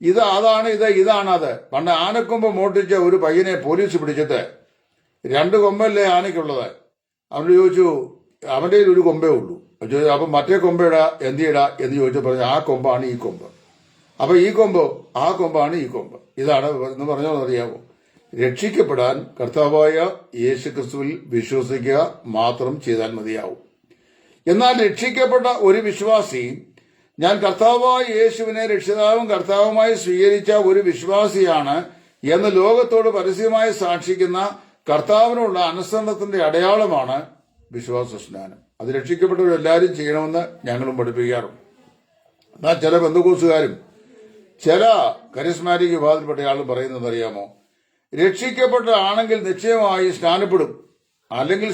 ഇത് അതാണ് ഇതാണത്. പണ്ട് ആനക്കൊമ്പ് മോട്ടിച്ച ഒരു പയ്യനെ പോലീസ് പിടിച്ചിട്ട് 2 കൊമ്പല്ലേ ആനയ്ക്കുള്ളത്. അവനോട് ചോദിച്ചു, അവന്റെ കയ്യിൽ ഒരു കൊമ്പേ ഉള്ളൂ. അപ്പം മറ്റേ കൊമ്പയിടാ എന്തിയിടാ എന്ന് ചോദിച്ചു. പറഞ്ഞു, ആ കൊമ്പാണ് ഈ കൊമ്പ്. അപ്പൊ ഈ കൊമ്പ് ആ കൊമ്പാണ് ഈ കൊമ്പ്. ഇതാണ് എന്ന് പറഞ്ഞാൽ അറിയാമോ? രക്ഷിക്കപ്പെടാൻ കർത്താവായ യേശു ക്രിസ്തുവിൽ വിശ്വസിക്കുക മാത്രം ചെയ്താൽ മതിയാവും. എന്നാൽ രക്ഷിക്കപ്പെട്ട ഒരു വിശ്വാസി, ഞാൻ കർത്താവായ യേശുവിനെ രക്ഷിതാവും കർത്താവുമായി സ്വീകരിച്ച ഒരു വിശ്വാസിയാണ് എന്ന് ലോകത്തോട് പരസ്യമായി സാക്ഷിക്കുന്ന കർത്താവിനുള്ള അനുസരണത്തിന്റെ അടയാളമാണ് വിശ്വാസ സ്നാനം. അത് രക്ഷിക്കപ്പെട്ടവരെല്ലാവരും ചെയ്യണമെന്ന് ഞങ്ങളും പഠിപ്പിക്കാറുണ്ട്. എന്നാൽ ചില ബന്ധുക്കൂസുകാരും ചില കരിസ്മാറ്റിക് വിഭാഗത്തിൽപ്പെട്ട ആളും പറയുന്നത് അറിയാമോ? രക്ഷിക്കപ്പെട്ട ആണെങ്കിൽ നിശ്ചയമായി സ്നാനപ്പെടും, അല്ലെങ്കിൽ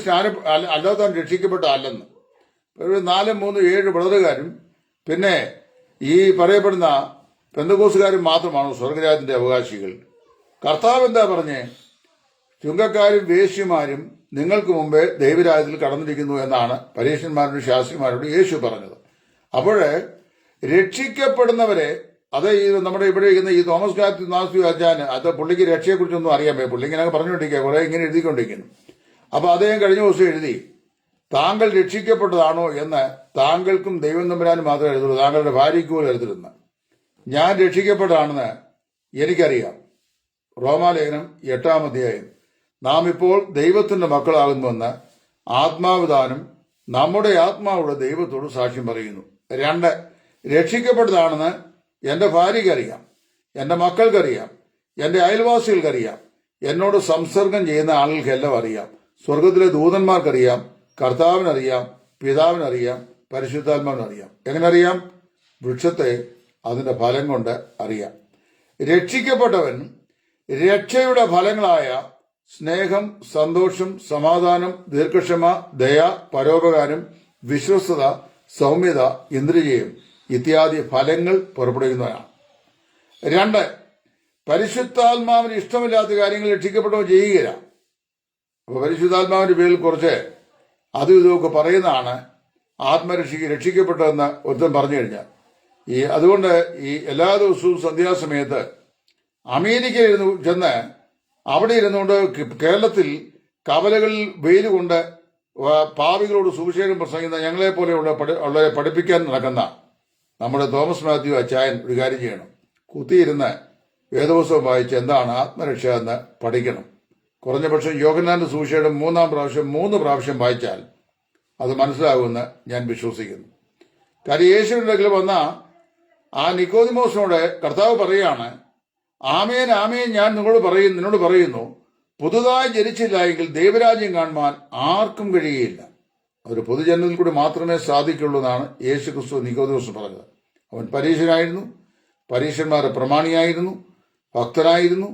അല്ലാതെ രക്ഷിക്കപ്പെട്ട അല്ലെന്ന്. ഒരു 4, 3, 7 ബ്രദറുകാരും പിന്നെ ഈ പറയപ്പെടുന്ന പെന്തക്കോസുകാരും മാത്രമാണ് സ്വർഗരാജ്യത്തിന്റെ അവകാശികൾ. കർത്താവ് എന്താ പറഞ്ഞേ? ചുങ്കക്കാരും വേശ്യമാരും നിങ്ങൾക്ക് മുമ്പേ ദൈവരാജ്യത്തിൽ കടന്നിരിക്കുന്നു എന്നാണ് പരീക്ഷന്മാരോടും ശാസ്ത്രിമാരോട് യേശു പറഞ്ഞത്. അപ്പോഴ് രക്ഷിക്കപ്പെടുന്നവരെ, അത് ഈ നമ്മുടെ ഇവിടെ ഇരിക്കുന്ന ഈ തോമസ് നാസ്തി അച്ഛാൻ, അത് പുള്ളിക്ക് രക്ഷയെക്കുറിച്ചൊന്നും അറിയാൻ പറ്റും. പുള്ളി ഇങ്ങനെ പറഞ്ഞുകൊണ്ടിരിക്കുക, കുറെ ഇങ്ങനെ എഴുതിക്കൊണ്ടിരിക്കുന്നു. അപ്പൊ അദ്ദേഹം കഴിഞ്ഞ ദിവസം എഴുതി, താങ്കൾ രക്ഷിക്കപ്പെട്ടതാണോ എന്ന് താങ്കൾക്കും ദൈവം തമ്പുരാനും മാത്രമേ എഴുതുള്ളൂ, താങ്കളുടെ ഭാര്യയ്ക്ക് പോലും എഴുതരുന്ന്. ഞാൻ രക്ഷിക്കപ്പെട്ടതാണെന്ന് എനിക്കറിയാം. റോമാലേഖനം 8-ാം അധ്യായം, നാം ഇപ്പോൾ ദൈവത്തിന്റെ മക്കളാകുന്നുവെന്ന് ആത്മാവിധാനം നമ്മുടെ ആത്മാവുടെ ദൈവത്തോട് സാക്ഷ്യം പറയുന്നു. 2, രക്ഷിക്കപ്പെട്ടതാണെന്ന് എന്റെ ഭാര്യയ്ക്കറിയാം, എന്റെ മക്കൾക്കറിയാം, എന്റെ അയൽവാസികൾക്കറിയാം, എന്നോട് സംസർഗം ചെയ്യുന്ന ആളുകൾക്കെല്ലാം അറിയാം, സ്വർഗത്തിലെ ദൂതന്മാർക്കറിയാം, കർത്താവിനറിയാം, പിതാവിനറിയാം, പരിശുദ്ധാത്മാവിനറിയാം. എങ്ങനെ അറിയാം? വൃക്ഷത്തെ അതിന്റെ ഫലം കൊണ്ട് അറിയാം. രക്ഷിക്കപ്പെട്ടവൻ രക്ഷയുടെ ഫലങ്ങളായ സ്നേഹം, സന്തോഷം, സമാധാനം, ദീർഘക്ഷമ, ദയ, പരോപകാരം, വിശ്വസ്തത, സൗമ്യത, ഇന്ദ്രിയം ഇത്യാദി ഫലങ്ങൾ പുറപ്പെടുവിക്കുന്നവനാണ്. 2, പരിശുദ്ധാത്മാവിന് ഇഷ്ടമില്ലാത്ത കാര്യങ്ങൾ രക്ഷിക്കപ്പെട്ടവൻ ചെയ്യുകയില്ല. അപ്പൊ പരിശുദ്ധാത്മാവിന്റെ പേരിൽ കുറച്ച് അതും ഇതുമൊക്കെ പറയുന്നതാണ് രക്ഷിക്കപ്പെട്ടതെന്ന് ഒരുത്തൻ പറഞ്ഞു കഴിഞ്ഞാൽ. അതുകൊണ്ട് ഈ എല്ലാ ദിവസവും സന്ധ്യാസമയത്ത് അമേരിക്കയിൽ ചെന്ന് അവിടെ ഇരുന്നുകൊണ്ട് കേരളത്തിൽ കവലകളിൽ വെയിൽ കൊണ്ട് പാപികളോട് സുവിശേഷം പ്രസംഗിക്കുന്ന ഞങ്ങളെ പോലെയുള്ളവരെ പഠിപ്പിക്കാൻ നടക്കുന്ന നമ്മുടെ തോമസ് മാത്യു അച്ചായൻ ഒരു കാര്യം ചെയ്യണം. കുത്തിയിരുന്ന് വേദപുസ്തകം വായിച്ച് എന്താണ് ആത്മരക്ഷ എന്ന് പഠിക്കണം. കുറഞ്ഞപക്ഷം യോഹന്നാന്റെ സുവിശേഷം 3 പ്രാവശ്യം വായിച്ചാൽ അത് മനസ്സിലാകുമെന്ന് ഞാൻ വിശ്വസിക്കുന്നു. കാര്യം യേശുവിന്റെ അടുക്കൽ വന്ന ആ നിക്കോദിമോസിനോട് കർത്താവ് പറയുകയാണ്, ആമേൻ ആമേൻ ഞാൻ നിന്നോട് പറയുന്നു, പുതുതായി ജനിച്ചില്ല എങ്കിൽ ദൈവരാജ്യം കാണുവാൻ ആർക്കും കഴിയുകയില്ല. അതൊരു പൊതുജനത്തിൽ കൂടി മാത്രമേ സാധിക്കുള്ളൂ എന്നാണ് യേശു ക്രിസ്തു നിക്കോദിമോസിന് പറഞ്ഞത്. അവൻ പരീശനായിരുന്നു, പരീശന്മാരുടെ പ്രമാണിയായിരുന്നു, ഭക്തനായിരുന്നു,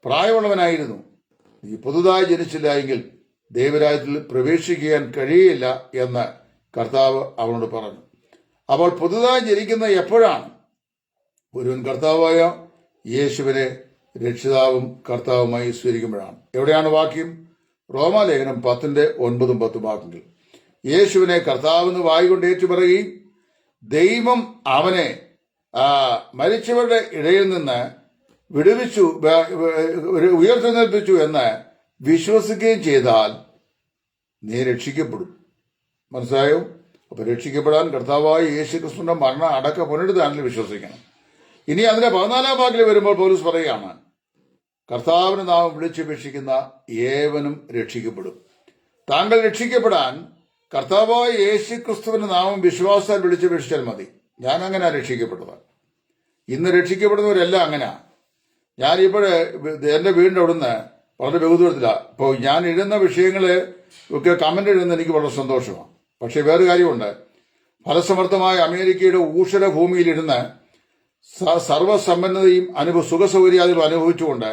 പ്രായമുള്ളവനായിരുന്നു. ഈ പുതുതായി ജനിച്ചില്ല എങ്കിൽ ദൈവരാജ്യത്തിൽ പ്രവേശിക്കാൻ കഴിയില്ല എന്ന് കർത്താവ് അവനോട് പറഞ്ഞു. അപ്പോൾ പുതുതായി ജനിക്കുന്ന എപ്പോഴാണ്? ഒരുവൻ കർത്താവായ യേശുവിനെ രക്ഷിതാവും കർത്താവുമായി സ്വീകരിക്കുമ്പോഴാണ്. എവിടെയാണ് വാക്യം? റോമാലേഖനം 10:9-10 വാക്യങ്ങൾ. യേശുവിനെ കർത്താവെന്ന് വായിക്കൊണ്ട് ഏറ്റുപറയുകയും ദൈവം അവനെ മരിച്ചവരുടെ ഇടയിൽ നിന്ന് വിടുവിച്ചു, ഉയർത്തെഴുന്നേൽപ്പിച്ചു എന്ന് വിശ്വസിക്കുകയും ചെയ്താൽ നീ രക്ഷിക്കപ്പെടും. മനസ്സിലായോ? അപ്പൊ രക്ഷിക്കപ്പെടാൻ കർത്താവായ യേശു ക്രിസ്തുവിന്റെ മരണ അടക്ക പുനരുദ്ധാനത്തിൽ വിശ്വസിക്കണം. ഇനി അതിന്റെ 14 വാക്യം വരുമ്പോൾ പൗലോസ് പറയുകയാണ്, കർത്താവിന് നാമം വിളിച്ചപേക്ഷിക്കുന്ന ഏവനും രക്ഷിക്കപ്പെടും. താങ്കൾ രക്ഷിക്കപ്പെടാൻ കർത്താവായ യേശു ക്രിസ്തുവിന്റെ നാമം വിശ്വാസത്താൽ വിളിച്ചപേക്ഷിച്ചാൽ മതി. ഞാൻ അങ്ങനെ രക്ഷിക്കപ്പെട്ടത്. ഇന്ന് രക്ഷിക്കപ്പെടുന്നവരെല്ലാം അങ്ങനെ. ഞാനിപ്പോഴ് എന്റെ വീടിന്റെ അവിടുന്ന് വളരെ ബഹുദൂരത്തിലാണ്. ഇപ്പോൾ ഞാൻ എഴുതുന്ന വിഷയങ്ങള് ഒക്കെ കമന്റ് എഴുതുന്ന എനിക്ക് വളരെ സന്തോഷമാണ്. പക്ഷെ വേറെ കാര്യമുണ്ട്, ഫലസമർത്ഥമായ അമേരിക്കയുടെ ഊഷര ഭൂമിയിലിരുന്ന് സർവ്വസമ്പന്നതയും സുഖസൗകര്യാദികളും അനുഭവിച്ചുകൊണ്ട്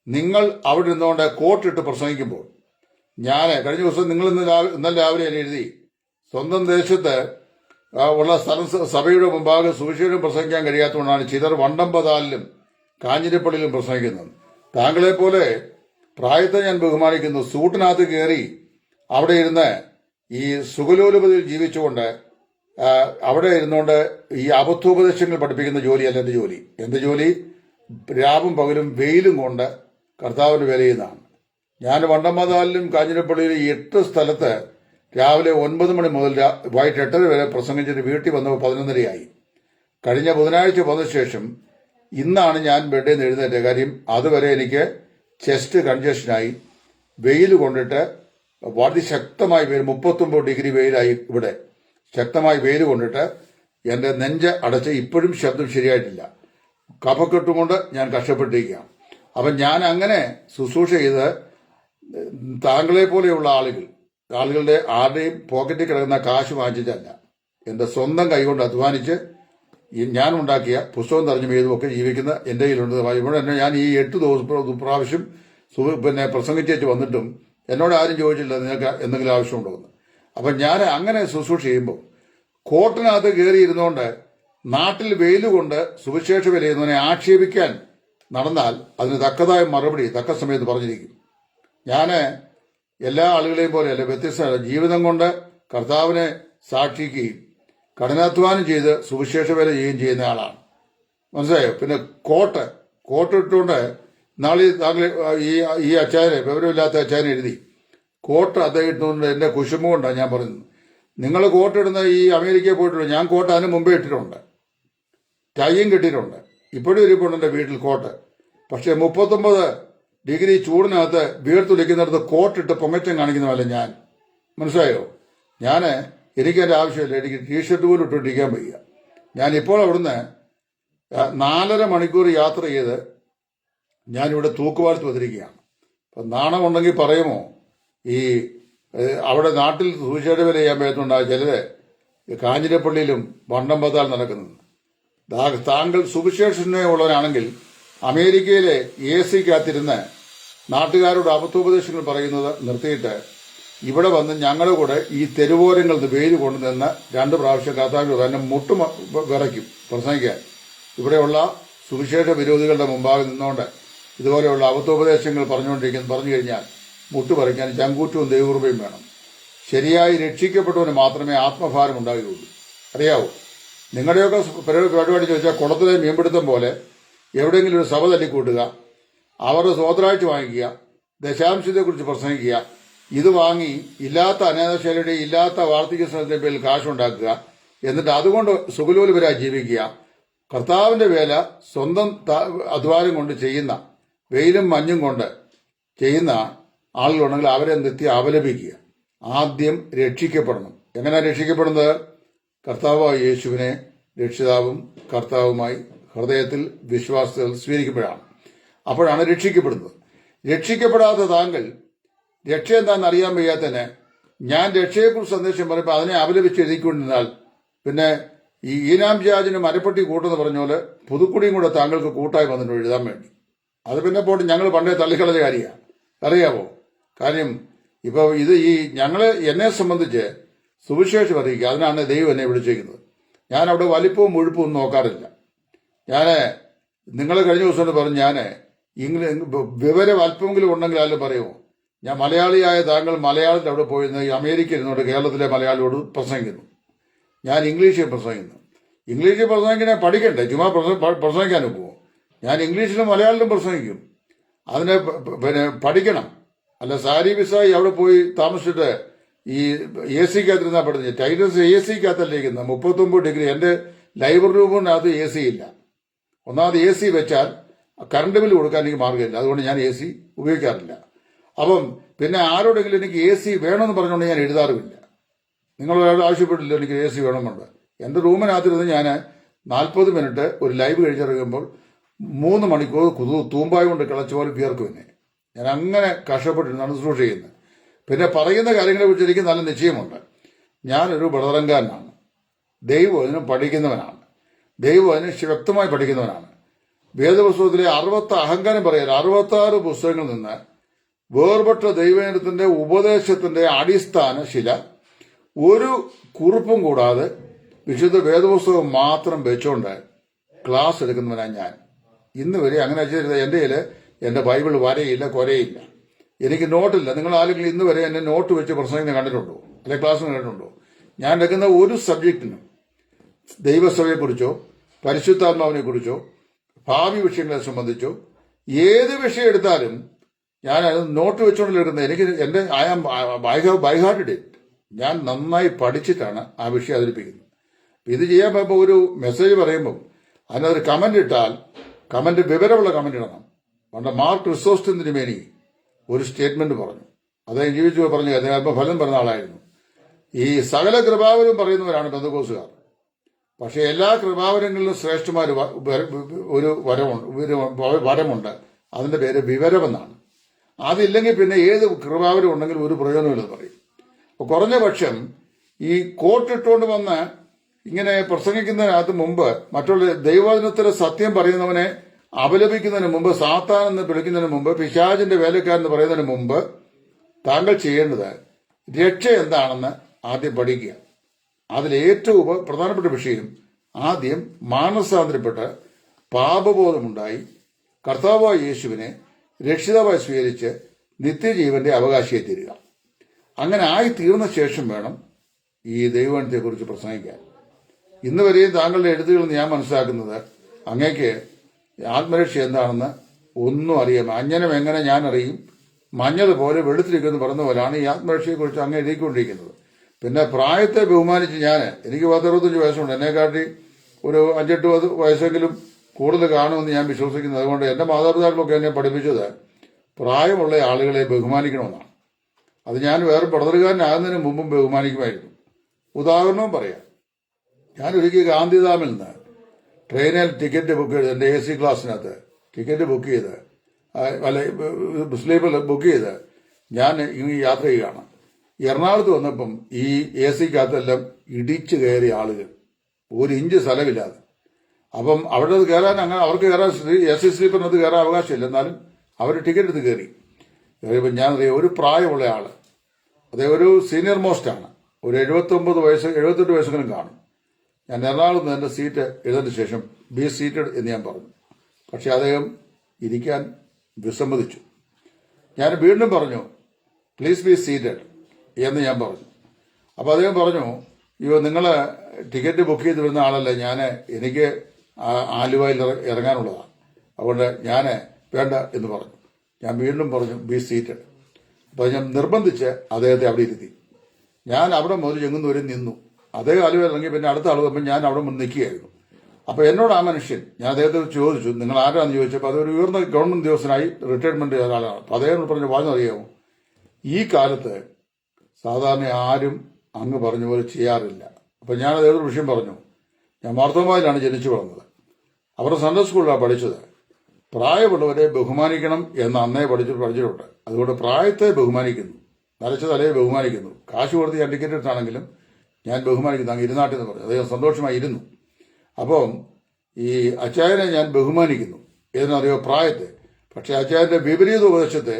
നിങ്ങൾ അവിടെ നിന്നുകൊണ്ട് കോട്ടിട്ട് പ്രസംഗിക്കുമ്പോൾ, ഞാൻ കഴിഞ്ഞ ദിവസം നിങ്ങൾ ഇന്നലെ രാവിലെ എഴുതി, സ്വന്തം ദേശത്ത് ഉള്ള സഭയുടെ മുമ്പാകെ സുവിശേഷം പ്രസംഗിക്കാൻ കഴിയാത്തതുകൊണ്ടാണ് ചിലർ വണ്ടമ്പതാലിലും കാഞ്ഞിരപ്പള്ളിയിലും പ്രസംഗിക്കുന്നത്. താങ്കളെപ്പോലെ പ്രായത്തെ ഞാൻ ബഹുമാനിക്കുന്നു. സൂട്ടിനകത്ത് കയറി അവിടെ ഇരുന്ന് ഈ സുഖലോലുപതിയിൽ ജീവിച്ചുകൊണ്ട് അവിടെ ഇരുന്നുകൊണ്ട് ഈ അബദ്ധോപദേശങ്ങൾ പഠിപ്പിക്കുന്ന ജോലിയല്ല എന്റെ ജോലി. എന്റെ ജോലി രാവും പകലും വെയിലും കൊണ്ട് കർത്താവിന് വില ചെയ്യുന്നതാണ്. ഞാൻ വണ്ടമ്പതാലിലും കാഞ്ഞിരപ്പള്ളിയിലും 8 സ്ഥലത്ത് രാവിലെ 9 മണി മുതൽ വൈകിട്ട് 8:30 വരെ പ്രസംഗിച്ചിട്ട് വീട്ടിൽ വന്നപ്പോൾ 11:30 കഴിഞ്ഞ ബുധനാഴ്ച വന്ന ശേഷം ഇന്നാണ് ഞാൻ ബെഡിൽ നിന്ന് എഴുന്നേറ്റ. കാര്യം അതുവരെ എനിക്ക് ചെസ്റ്റ് കൺജഷനായി വെയിൽ കൊണ്ടിട്ട് വളരെ ശക്തമായി 39 ഡിഗ്രി വെയിലായി. ഇവിടെ ശക്തമായി വെയിൽ കൊണ്ടിട്ട് എന്റെ നെഞ്ച് അടച്ച് ഇപ്പോഴും ശബ്ദം ശരിയായിട്ടില്ല. കഫക്കെട്ടുകൊണ്ട് ഞാൻ കഷ്ടപ്പെട്ടിരിക്കുകയാണ്. അപ്പം ഞാൻ അങ്ങനെ ശുശ്രൂഷ ചെയ്ത് താങ്കളെ പോലെയുള്ള ആളുകളുടെ ആരുടെയും പോക്കറ്റിൽ കിടക്കുന്ന കാശ് വാങ്ങിച്ചല്ല, എന്റെ സ്വന്തം കൈകൊണ്ട് അധ്വാനിച്ച് ഞാൻ ഉണ്ടാക്കിയ പുസ്തകം തർജ്ജമ ചെയ്തുമൊക്കെ ജീവിക്കുന്ന എന്റെ കയ്യിലുണ്ട്. ഇവിടെ തന്നെ ഞാൻ ഈ 8 പ്രാവശ്യം പ്രസംഗിച്ചേച്ച് വന്നിട്ടും എന്നോട് ആരും ചോദിച്ചില്ല നിങ്ങൾക്ക് എന്തെങ്കിലും ആവശ്യമുണ്ടോ എന്ന്. അപ്പം ഞാൻ അങ്ങനെ ശുശ്രൂഷ ചെയ്യുമ്പോൾ കോട്ടിനകത്ത് കയറിയിരുന്നുകൊണ്ട് നാട്ടിൽ വെയിലുകൊണ്ട് സുവിശേഷ വിലയുന്നവനെ ആക്ഷേപിക്കാൻ നടന്നാൽ അതിന് തക്കതായ മറുപടി തക്ക സമയത്ത് പറഞ്ഞിരിക്കും. ഞാൻ എല്ലാ ആളുകളെയും പോലെയല്ല, വ്യത്യസ്ത ജീവിതം കൊണ്ട് കർത്താവിനെ സാക്ഷിക്കുകയും കഠിനാധ്വാനം ചെയ്ത് സുവിശേഷ വേല ചെയ്യുകയും ചെയ്യുന്ന ആളാണ്. മനസ്സിലായോ? പിന്നെ കോട്ട് ഇട്ടുകൊണ്ട് നാളെ താങ്കൾ ഈ അച്ചായനെ, വിവരമില്ലാത്ത അച്ചായനെ എഴുതി കോട്ട് അദ്ദേഹം ഇട്ടുകൊണ്ട് എന്റെ കുശുമ കൊണ്ടാണ് ഞാൻ പറയുന്നത്. നിങ്ങൾ കോട്ടിടുന്ന ഈ അമേരിക്കയിൽ പോയിട്ടുണ്ട്. ഞാൻ കോട്ട് അതിന് മുമ്പേ ഇട്ടിട്ടുണ്ട്, ടൈയും കിട്ടിയിട്ടുണ്ട്. ഇപ്പോഴും ഇരിപ്പുണ്ട് എന്റെ വീട്ടിൽ കോട്ട്. പക്ഷെ 39 ഡിഗ്രി ചൂടിനകത്ത് വീർത്തുലിക്കുന്നിടത്ത് കോട്ടിട്ട് പൊങ്ങച്ചം കാണിക്കുന്നതല്ല ഞാൻ. മനസ്സിലായോ? എനിക്ക് എൻ്റെ ആവശ്യമില്ല. എനിക്ക് ടീഷർട്ട് പോലും ഇട്ടുകൊണ്ടിരിക്കാൻ വയ്യ. ഞാനിപ്പോൾ അവിടുന്ന് 4.5 മണിക്കൂർ യാത്ര ചെയ്ത് ഞാനിവിടെ തൂക്കുപാലത്ത് വന്നിരിക്കുകയാണ്. അപ്പം നാണമുണ്ടെങ്കിൽ പറയുമോ, ഈ അവിടെ നാട്ടിൽ സുവിശേഷ വില ചെയ്യാൻ പറ്റുന്നുണ്ടായ ചിലര് കാഞ്ഞിരപ്പള്ളിയിലും വണ്ടമ്പതാൽ നടക്കുന്നത്. താങ്കൾ സുവിശേഷനുള്ളവരാണെങ്കിൽ അമേരിക്കയിലെ AC-ക്കകത്തിരുന്ന് നാട്ടുകാരോട് അബദ്ധോപദേശങ്ങൾ പറയുന്നത് നിർത്തിയിട്ട് ഇവിടെ വന്ന് ഞങ്ങളുടെ കൂടെ ഈ തെരുവോരങ്ങളിൽ നിന്ന് വെയിൽ കൊണ്ടുനിന്ന് 2 പ്രാവശ്യം കർത്താവിന്റെ തന്നെ വിറയ്ക്കും പ്രസംഗിക്കാൻ. ഇവിടെയുള്ള സുവിശേഷ വിരോധികളുടെ മുമ്പാകെ നിന്നുകൊണ്ട് ഇതുപോലെയുള്ള അബദ്ധോപദേശങ്ങൾ പറഞ്ഞു കഴിഞ്ഞാൽ മുട്ടുപറിക്കാൻ ചങ്കൂറ്റവും ദൈവകൃപയും വേണം. ശരിയായി രക്ഷിക്കപ്പെട്ടവന് മാത്രമേ ആത്മഭാരം ഉണ്ടാകുകയുള്ളൂ. അറിയാവോ, നിങ്ങളുടെയൊക്കെ പരിപാടി ചോദിച്ചാൽ കുളത്തിലെ മീൻപിടുത്തം പോലെ എവിടെയെങ്കിലും ഒരു സഭ തല്ലിക്കൂട്ടുക, അവരുടെ സ്വോത്രാഴ്ച വാങ്ങിക്കുക, ദശാംശത്തെക്കുറിച്ച് പ്രസംഗിക്കുക, ഇത് വാങ്ങി ഇല്ലാത്ത അനാഥശാലയുടെ ഇല്ലാത്ത വാർദ്ധക്യ സ്ഥലത്തിന്റെ പേരിൽ കാശുണ്ടാക്കുക, എന്നിട്ട് അതുകൊണ്ട് സുഖലോലുപരായി ജീവിക്കുക. കർത്താവിന്റെ വേല സ്വന്തം അധ്വാനം കൊണ്ട് ചെയ്യുന്ന, വെയിലും മഞ്ഞും കൊണ്ട് ചെയ്യുന്ന ആളുകളുണ്ടെങ്കിൽ അവരെ നിത്യം അപലപിക്കുക. ആദ്യം രക്ഷിക്കപ്പെടണം. എങ്ങനെ രക്ഷിക്കപ്പെടുന്നത്? കർത്താവായ യേശുവിനെ രക്ഷിതാവും കർത്താവുമായി ഹൃദയത്തിൽ വിശ്വാസത്തിൽ സ്വീകരിക്കുമ്പോഴാണ്. അപ്പോഴാണ് രക്ഷിക്കപ്പെടുന്നത്. രക്ഷിക്കപ്പെടാത്ത താങ്കൾ രക്ഷ എന്താണെന്ന് അറിയാൻ വയ്യാത്തന്നെ ഞാൻ രക്ഷയെക്കുറിച്ച് സന്ദേശം പറയുമ്പോൾ അതിനെ അപലപിച്ച് എഴുതിക്കൊണ്ടിരുന്നാൽ പിന്നെ ഈ ഈനാം ജാജിന് മരപ്പെട്ടി കൂട്ടെന്ന് പറഞ്ഞ പോലെ പുതുക്കുടിയും കൂടെ താങ്കൾക്ക് കൂട്ടായി വന്നിട്ട് എഴുതാൻ വേണ്ടി. അത് പിന്നെ പോട്ട് ഞങ്ങൾ പണ്ടേ തള്ളിക്കളഞ്ഞ കാര്യമാണ്. അറിയാമോ? കാര്യം ഇപ്പൊ ഇത് എന്നെ സംബന്ധിച്ച് സുവിശേഷം അറിയിക്കുക, അതിനാണ് ദൈവം എന്നെ വിളിച്ചിരിക്കുന്നത്. ഞാൻ അവിടെ വലിപ്പവും മുഴുപ്പവും ഒന്നും നോക്കാറില്ല. നിങ്ങൾ കഴിഞ്ഞ ദിവസം പറഞ്ഞു ഞാൻ വിവരം അല്പമെങ്കിലും ഉണ്ടെങ്കിൽ അതിൽ പറയുമോ, ഞാൻ മലയാളിയായ താങ്കൾ മലയാളത്തിൽ അവിടെ പോയിരുന്ന ഈ അമേരിക്കയിൽ നിന്നുകൊണ്ട് കേരളത്തിലെ മലയാളിയോട് പ്രസംഗിക്കുന്നു. ഞാൻ ഇംഗ്ലീഷിൽ പ്രസംഗിക്കുന്നു. ഇംഗ്ലീഷിൽ പ്രസംഗിക്കാൻ പഠിക്കണ്ടേ? ചുമ്മാ പ്രസംഗിക്കാനും പോകും. ഞാൻ ഇംഗ്ലീഷിലും മലയാളത്തിലും പ്രസംഗിക്കും. അതിനെ പഠിക്കണം. അല്ല സാരി വിസായി അവിടെ പോയി താമസിച്ചിട്ട് ഈ AC-ക്കകത്തിരുന്നാൽ പഠിച്ചു. ടൈറ്റസ് AC-ക്കകത്തല്ലിരിക്കുന്നത് 39 ഡിഗ്രി. എന്റെ ലൈബ്രറി റൂമിനകത്ത് AC ഇല്ല. ഒന്നാമത് AC വെച്ചാൽ കറണ്ട് ബില്ല് കൊടുക്കാൻ എനിക്ക് മാർഗ്ഗമില്ല. അതുകൊണ്ട് ഞാൻ AC ഉപയോഗിക്കാറില്ല. അപ്പം പിന്നെ ആരോടെങ്കിലും എനിക്ക് AC വേണമെന്ന് പറഞ്ഞുകൊണ്ട് ഞാൻ എഴുതാറുമില്ല. നിങ്ങൾ ആവശ്യപ്പെട്ടില്ല എനിക്ക് AC വേണമെന്നുണ്ട്. എന്റെ റൂമിനകത്തിരുന്ന് ഞാൻ 40 മിനിറ്റ് ഒരു ലൈവ് കഴിച്ചിറങ്ങുമ്പോൾ 3 മണിക്കൂർ തൂമ്പായ കൊണ്ട് കിളച്ച പോലെ വിയർക്കും എന്നെ. ഞാൻ അങ്ങനെ കഷ്ടപ്പെട്ടിരുന്നാണ് ശുശ്രൂഷ ചെയ്യുന്നത്. പിന്നെ പറയുന്ന കാര്യങ്ങളെ കുറിച്ച് എനിക്ക് നല്ല നിശ്ചയമുണ്ട്. ഞാനൊരു ബടതരംഗാരനാണ്. ദൈവവചനം പഠിക്കുന്നവനാണ്. ദൈവവചനം വ്യക്തമായി പഠിക്കുന്നവനാണ്. വേദപുസ്തകത്തിലെ അഹങ്കാരം പറയാൻ 66 പുസ്തകങ്ങളിൽ നിന്ന് വേർപെട്ട ദൈവജനത്തിന്റെ ഉപദേശത്തിന്റെ അടിസ്ഥാന ശില ഒരു കുറിപ്പും കൂടാതെ വിശുദ്ധ വേദപുസ്തകം മാത്രം വെച്ചുകൊണ്ട് ക്ലാസ് എടുക്കുന്നവനാണ് ഞാൻ. ഇന്ന് വരെ അങ്ങനെ ചെയ്തത്. എന്റെ ബൈബിൾ വരയില്ല, കൊരയില്ല, എനിക്ക് നോട്ടില്ല. നിങ്ങൾ ആരെങ്കിലും ഇന്ന് വരെ എന്നെ നോട്ട് വെച്ച് പ്രസംഗിക്കുന്നത് കണ്ടിട്ടുണ്ടോ? അല്ലെങ്കിൽ ക്ലാസ് കണ്ടിട്ടുണ്ടോ? ഞാൻ എടുക്കുന്ന ഒരു സബ്ജക്റ്റിനും ദൈവസഭയെക്കുറിച്ചോ പരിശുദ്ധാത്മാവിനെ കുറിച്ചോ ഭാവി വിഷയങ്ങളെ സംബന്ധിച്ചോ ഏത് വിഷയം എടുത്താലും ഞാൻ അത് നോട്ട് വെച്ചുകൊണ്ടല്ല എടുക്കുന്നത്. എനിക്ക് I have by hearted it. ഞാൻ നന്നായി പഠിച്ചിട്ടാണ് ആ വിഷയം അവതരിപ്പിക്കുന്നത്. ഇത് ചെയ്യാൻ പോകുമ്പോൾ ഒരു മെസ്സേജ് പറയുമ്പോൾ അതിനകത്തൊരു കമന്റ് ഇട്ടാൽ കമന്റ് വിവരമുള്ള കമന്റ് ഇടണം. പണ്ട് മാർക്ക് ക്രിസോസ്റ്റം തിരുമേനി ഒരു സ്റ്റേറ്റ്മെന്റ് പറഞ്ഞു. അദ്ദേഹം ജീവിച്ചു പറഞ്ഞു, അദ്ദേഹം ഫലം പറഞ്ഞ ആളായിരുന്നു. ഈ സകല കൃപാവരും പറയുന്നവരാണ് പെന്തക്കോസ്തുകാർ. പക്ഷെ എല്ലാ കൃപാവരങ്ങളിലും ശ്രേഷ്ഠമായ ഒരു വരമുണ്ട്. അതിന്റെ പേര് വിവരമെന്നാണ്. അതില്ലെങ്കിൽ പിന്നെ ഏത് കൃപാവരം ഉണ്ടെങ്കിലും ഒരു പ്രയോജനമില്ലെന്ന് പറയും. അപ്പൊ കുറഞ്ഞ പക്ഷം ഈ കോട്ടിട്ടുകൊണ്ട് വന്ന് ഇങ്ങനെ പ്രസംഗിക്കുന്നതിനകത്ത് മുമ്പ് മറ്റുള്ള ദൈവവചനത്തിലെ സത്യം പറയുന്നവനെ അപലപിക്കുന്നതിന് മുമ്പ്, സാത്താൻ എന്ന് വിളിക്കുന്നതിന് മുമ്പ്, പിശാചിന്റെ വേലക്കാരെന്ന് പറയുന്നതിന് മുമ്പ് താങ്കൾ ചെയ്യേണ്ടത് രക്ഷ എന്താണെന്ന് ആദ്യം പഠിക്കുക. അതിലേറ്റവും പ്രധാനപ്പെട്ട വിഷയം ആദ്യം മാനസാന്തരപ്പെട്ട് പാപബോധമുണ്ടായി കർത്താവായ യേശുവിനെ രക്ഷിതാവായി സ്വീകരിച്ച് നിത്യജീവന്റെ അവകാശിയെ തീരുക. അങ്ങനെ ആയി തീർന്ന ശേഷം വേണം ഈ ദൈവവചനത്തെക്കുറിച്ച് പ്രസംഗിക്കാൻ. ഇന്ന് വരെയും താങ്കളുടെ എഴുത്തുകളിൽ നിന്ന് ഞാൻ മനസ്സിലാക്കുന്നത് അങ്ങേക്ക് ആത്മരക്ഷ എന്താണെന്ന് ഒന്നും അറിയാം. അഞ്ജനം എങ്ങനെ ഞാൻ അറിയും, മഞ്ഞത് പോലെ വെളുത്തിരിക്കുമെന്ന് പറഞ്ഞ പോലെയാണ് ഈ ആത്മരക്ഷയെക്കുറിച്ച് അങ്ങ് എഴുതിക്കൊണ്ടിരിക്കുന്നത്. പിന്നെ പ്രായത്തെ ബഹുമാനിച്ച് എനിക്ക് 10-65 വയസ്സുണ്ട്. എന്നെക്കാട്ടി ഒരു 5-8 വയസ്സെങ്കിലും കൂടുതൽ കാണുമെന്ന് ഞാൻ വിശ്വസിക്കുന്നത്. അതുകൊണ്ട് എന്റെ മാതാപിതാക്കളൊക്കെ എന്നെ പഠിപ്പിച്ചത് പ്രായമുള്ള ആളുകളെ ബഹുമാനിക്കണമെന്നാണ്. അത് ഞാൻ വേറെ പടതലുകാരനാകുന്നതിന് മുമ്പും ബഹുമാനിക്കുമായിരുന്നു. ഉദാഹരണവും പറയാം. ഞാൻ ഒരിക്കൽ ഗാന്ധിധാമിൽ നിന്ന് ട്രെയിനിൽ ടിക്കറ്റ് ബുക്ക് ചെയ്ത് എന്റെ AC ക്ലാസ്സിനകത്ത് ടിക്കറ്റ് ബുക്ക് ചെയ്ത് സ്ലീപ്പർ ബുക്ക് ചെയ്ത് ഞാൻ യാത്ര ചെയ്യുകയാണ്. എറണാകുളത്ത് വന്നപ്പം ഈ AC-ക്കകത്തെല്ലാം ഇടിച്ചു കയറിയ ആളുകൾ, 1 ഇഞ്ച് സ്ഥലമില്ലാതെ. അപ്പം അവിടെ അത് കയറാൻ അങ്ങനെ അവർക്ക് കയറാൻ AC സ്ലീപ്പറിനകത്ത് കയറാൻ അവകാശമില്ല. എന്നാലും അവർ ടിക്കറ്റ് എടുത്ത് കയറി. കയറിയപ്പോൾ ഞാൻ അറിയാം, ഒരു പ്രായമുള്ള ആള്, അദ്ദേഹം ഒരു സീനിയർ മോസ്റ്റ് ആണ്, ഒരു 78 വയസ്സെങ്കിലും കാണും. ഞാൻ എറണാകുളത്ത് നിന്ന് എൻ്റെ സീറ്റ് എഴുതിന് ശേഷം ബി സീറ്റഡ് എന്ന് ഞാൻ പറഞ്ഞു. പക്ഷെ അദ്ദേഹം ഇരിക്കാൻ വിസമ്മതിച്ചു. ഞാൻ വീണ്ടും പറഞ്ഞു പ്ലീസ് ബി സീറ്റഡ് എന്ന് ഞാൻ പറഞ്ഞു. അപ്പോൾ അദ്ദേഹം പറഞ്ഞു, നിങ്ങൾ ടിക്കറ്റ് ബുക്ക് ചെയ്ത് വരുന്ന ആളല്ല, എനിക്ക് ആലുവയിൽ ഇറങ്ങാനുള്ളതാണ്, അതുകൊണ്ട് ഞാൻ വേണ്ട എന്ന് പറഞ്ഞു. ഞാൻ വീണ്ടും പറഞ്ഞു ബി സീറ്റഡ്. അപ്പോൾ ഞാൻ നിർബന്ധിച്ച് അദ്ദേഹത്തെ അവിടെ ഇരുത്തി. ഞാൻ അവിടെ മുതൽ ചെങ്ങുന്നവരെ നിന്നു. അദ്ദേഹം ആലുവയിൽ ഇറങ്ങി പിന്നെ അടുത്ത ആൾ വന്നപ്പോൾ ഞാൻ അവിടെ മുന്നിൽ നിൽക്കുകയായിരുന്നു. അപ്പോൾ എന്നോട് ആ മനുഷ്യൻ, ഞാൻ അദ്ദേഹത്തെ ചോദിച്ചു നിങ്ങൾ ആരാന്ന് ചോദിച്ചപ്പോൾ അതൊരു ഉയർന്ന ഗവൺമെന്റ് ഉദ്യോഗസ്ഥനായി റിട്ടയർമെന്റ് ചെയ്ത ഒരാളാണ്. അപ്പോൾ അദ്ദേഹം പറഞ്ഞ് പറഞ്ഞറിയാമോ, ഈ കാലത്ത് സാധാരണ ആരും അങ്ങ് പറഞ്ഞ പോലെ ചെയ്യാറില്ല. അപ്പം ഞാൻ അദ്ദേഹത്തോട് വിഷയം പറഞ്ഞു, ഞാൻ മാർത്തോമായിലാണ് ജനിച്ചു വളർന്നത്, അവരുടെ സൺഡേ സ്കൂളിലാണ് പഠിച്ചത്. പ്രായമുള്ളവരെ ബഹുമാനിക്കണം എന്ന് അന്നേ പഠിച്ചിട്ടുണ്ട്. അതുകൊണ്ട് പ്രായത്തെ ബഹുമാനിക്കുന്നു, നരച്ച തലയെ ബഹുമാനിക്കുന്നു. കാശ് കൊടുത്ത് ഞാൻ ടിക്കറ്റ് എടുത്താണെങ്കിലും ഞാൻ ബഹുമാനിക്കുന്നു. അങ്ങ് ഇരുന്നാട്ടെ എന്ന് പറഞ്ഞു. അദ്ദേഹം സന്തോഷമായി ഇരുന്നു. അപ്പം ഈ അച്ചായനെ ഞാൻ ബഹുമാനിക്കുന്നു എന്നറിയോ പ്രായത്തെ. പക്ഷെ അച്ചായന്റെ വിപരീത ഉപദേശത്തെ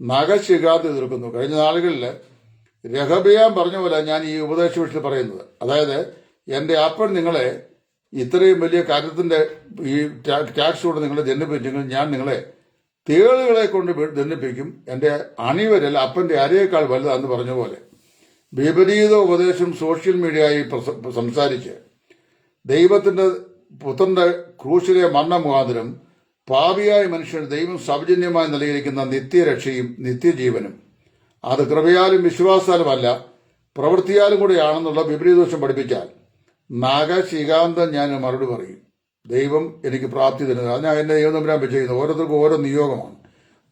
നഖശിഖാതെ എതിർക്കുന്നു. കഴിഞ്ഞ നാളുകളിൽ രഹബയാം പറഞ്ഞ പോലെ ഞാൻ ഈ ഉപദേശ വിഷയത്തിൽ പറയുന്നത്, അതായത് എന്റെ അപ്പൻ നിങ്ങളെ ഇത്രയും വലിയ കാര്യത്തിന്റെ ഈ ടാക്സ് കൊണ്ട് നിങ്ങളെ ദണ്ഡിപ്പിച്ചെങ്കിൽ ഞാൻ നിങ്ങളെ തേളുകളെ കൊണ്ട് ദണ്ഡിപ്പിക്കും. എന്റെ അണിവരൽ അപ്പന്റെ അരയേക്കാൾ വലുതാന്ന് പറഞ്ഞ പോലെ വിപരീത ഉപദേശം സോഷ്യൽ മീഡിയയിൽ സംസാരിച്ച് ദൈവത്തിന്റെ പുത്രന്റെ ക്രൂശിലെ മരണ മുഖാന്തരം പാപിയായ മനുഷ്യന് ദൈവം സൗജന്യമായി നൽകിയിരിക്കുന്ന നിത്യരക്ഷയും നിത്യജീവനും അത് കൃപയാലും വിശ്വാസാലുമല്ല പ്രവൃത്തിയാലും കൂടെയാണെന്നുള്ള വിപരീതോഷം പഠിപ്പിച്ചാൽ നാഗശികാന്തം ഞാൻ മറുപടി പറയും. ദൈവം എനിക്ക് പ്രാപ്തി തരുന്നത് അതിനാ എന്നെ ദൈവം തമ്പുരാൻ ചെയ്യുന്നത്. ഓരോരുത്തർക്കും ഓരോ നിയോഗമാണ്.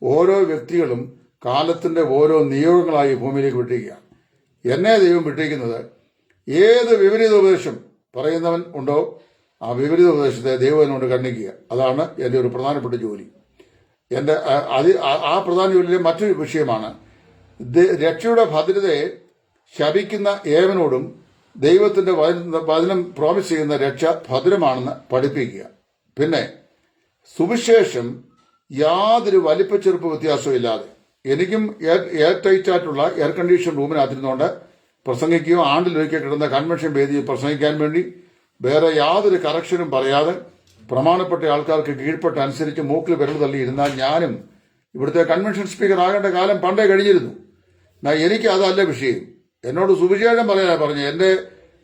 ഓരോ വ്യക്തികളും കാലത്തിന്റെ ഓരോ നിയോഗങ്ങളായി ഭൂമിയിലേക്ക് വിട്ടിരിക്കുകയാണ്. എന്നെ ദൈവം വിട്ടിരിക്കുന്നത് ഏത് വിപരീത ഉപദേശം പറയുന്നവൻ ഉണ്ടോ ആ വിപരീത ഉപദേശത്തെ ദൈവം എന്നോട് ഖണ്ഡിക്കുക. അതാണ് എൻ്റെ ഒരു പ്രധാനപ്പെട്ട ജോലി. എൻ്റെ ആ പ്രധാന ജോലിയിലെ മറ്റൊരു വിഷയമാണ് രക്ഷയുടെ ഭദ്രതയെ ശപിക്കുന്ന ഏവനോടും ദൈവത്തിന്റെ വചനം പ്രോമിസ് ചെയ്യുന്ന രക്ഷ ഭദ്രമാണെന്ന് പഠിപ്പിക്കുക. പിന്നെ സുവിശേഷം യാതൊരു വലിപ്പച്ചെറുപ്പ് വ്യത്യാസവും ഇല്ലാതെ എനിക്കും എയർ ടൈറ്റ് ആയിട്ടുള്ള എയർ കണ്ടീഷൻ റൂമിനകത്തിരുന്നുകൊണ്ട് പ്രസംഗിക്കുകയോ ആണ്ടിലൊരിക്കൽ കിടന്ന കൺവെൻഷൻ വേദിയിൽ പ്രസംഗിക്കാൻ വേണ്ടി വേറെ യാതൊരു കറക്ഷനും പറയാതെ പ്രമാണപ്പെട്ട ആൾക്കാർക്ക് കീഴ്പ്പെട്ട് അനുസരിച്ച് മൂക്കിൽ വിരൽ തള്ളിയിരുന്നാൽ ഞാനും ഇവിടുത്തെ കൺവെൻഷൻ സ്പീക്കർ ആകേണ്ട കാലം പണ്ടേ കഴിഞ്ഞിരുന്നു. എനിക്ക് അതല്ല വിഷയം. എന്നോട് സുവിശേഷം പറഞ്ഞു എന്റെ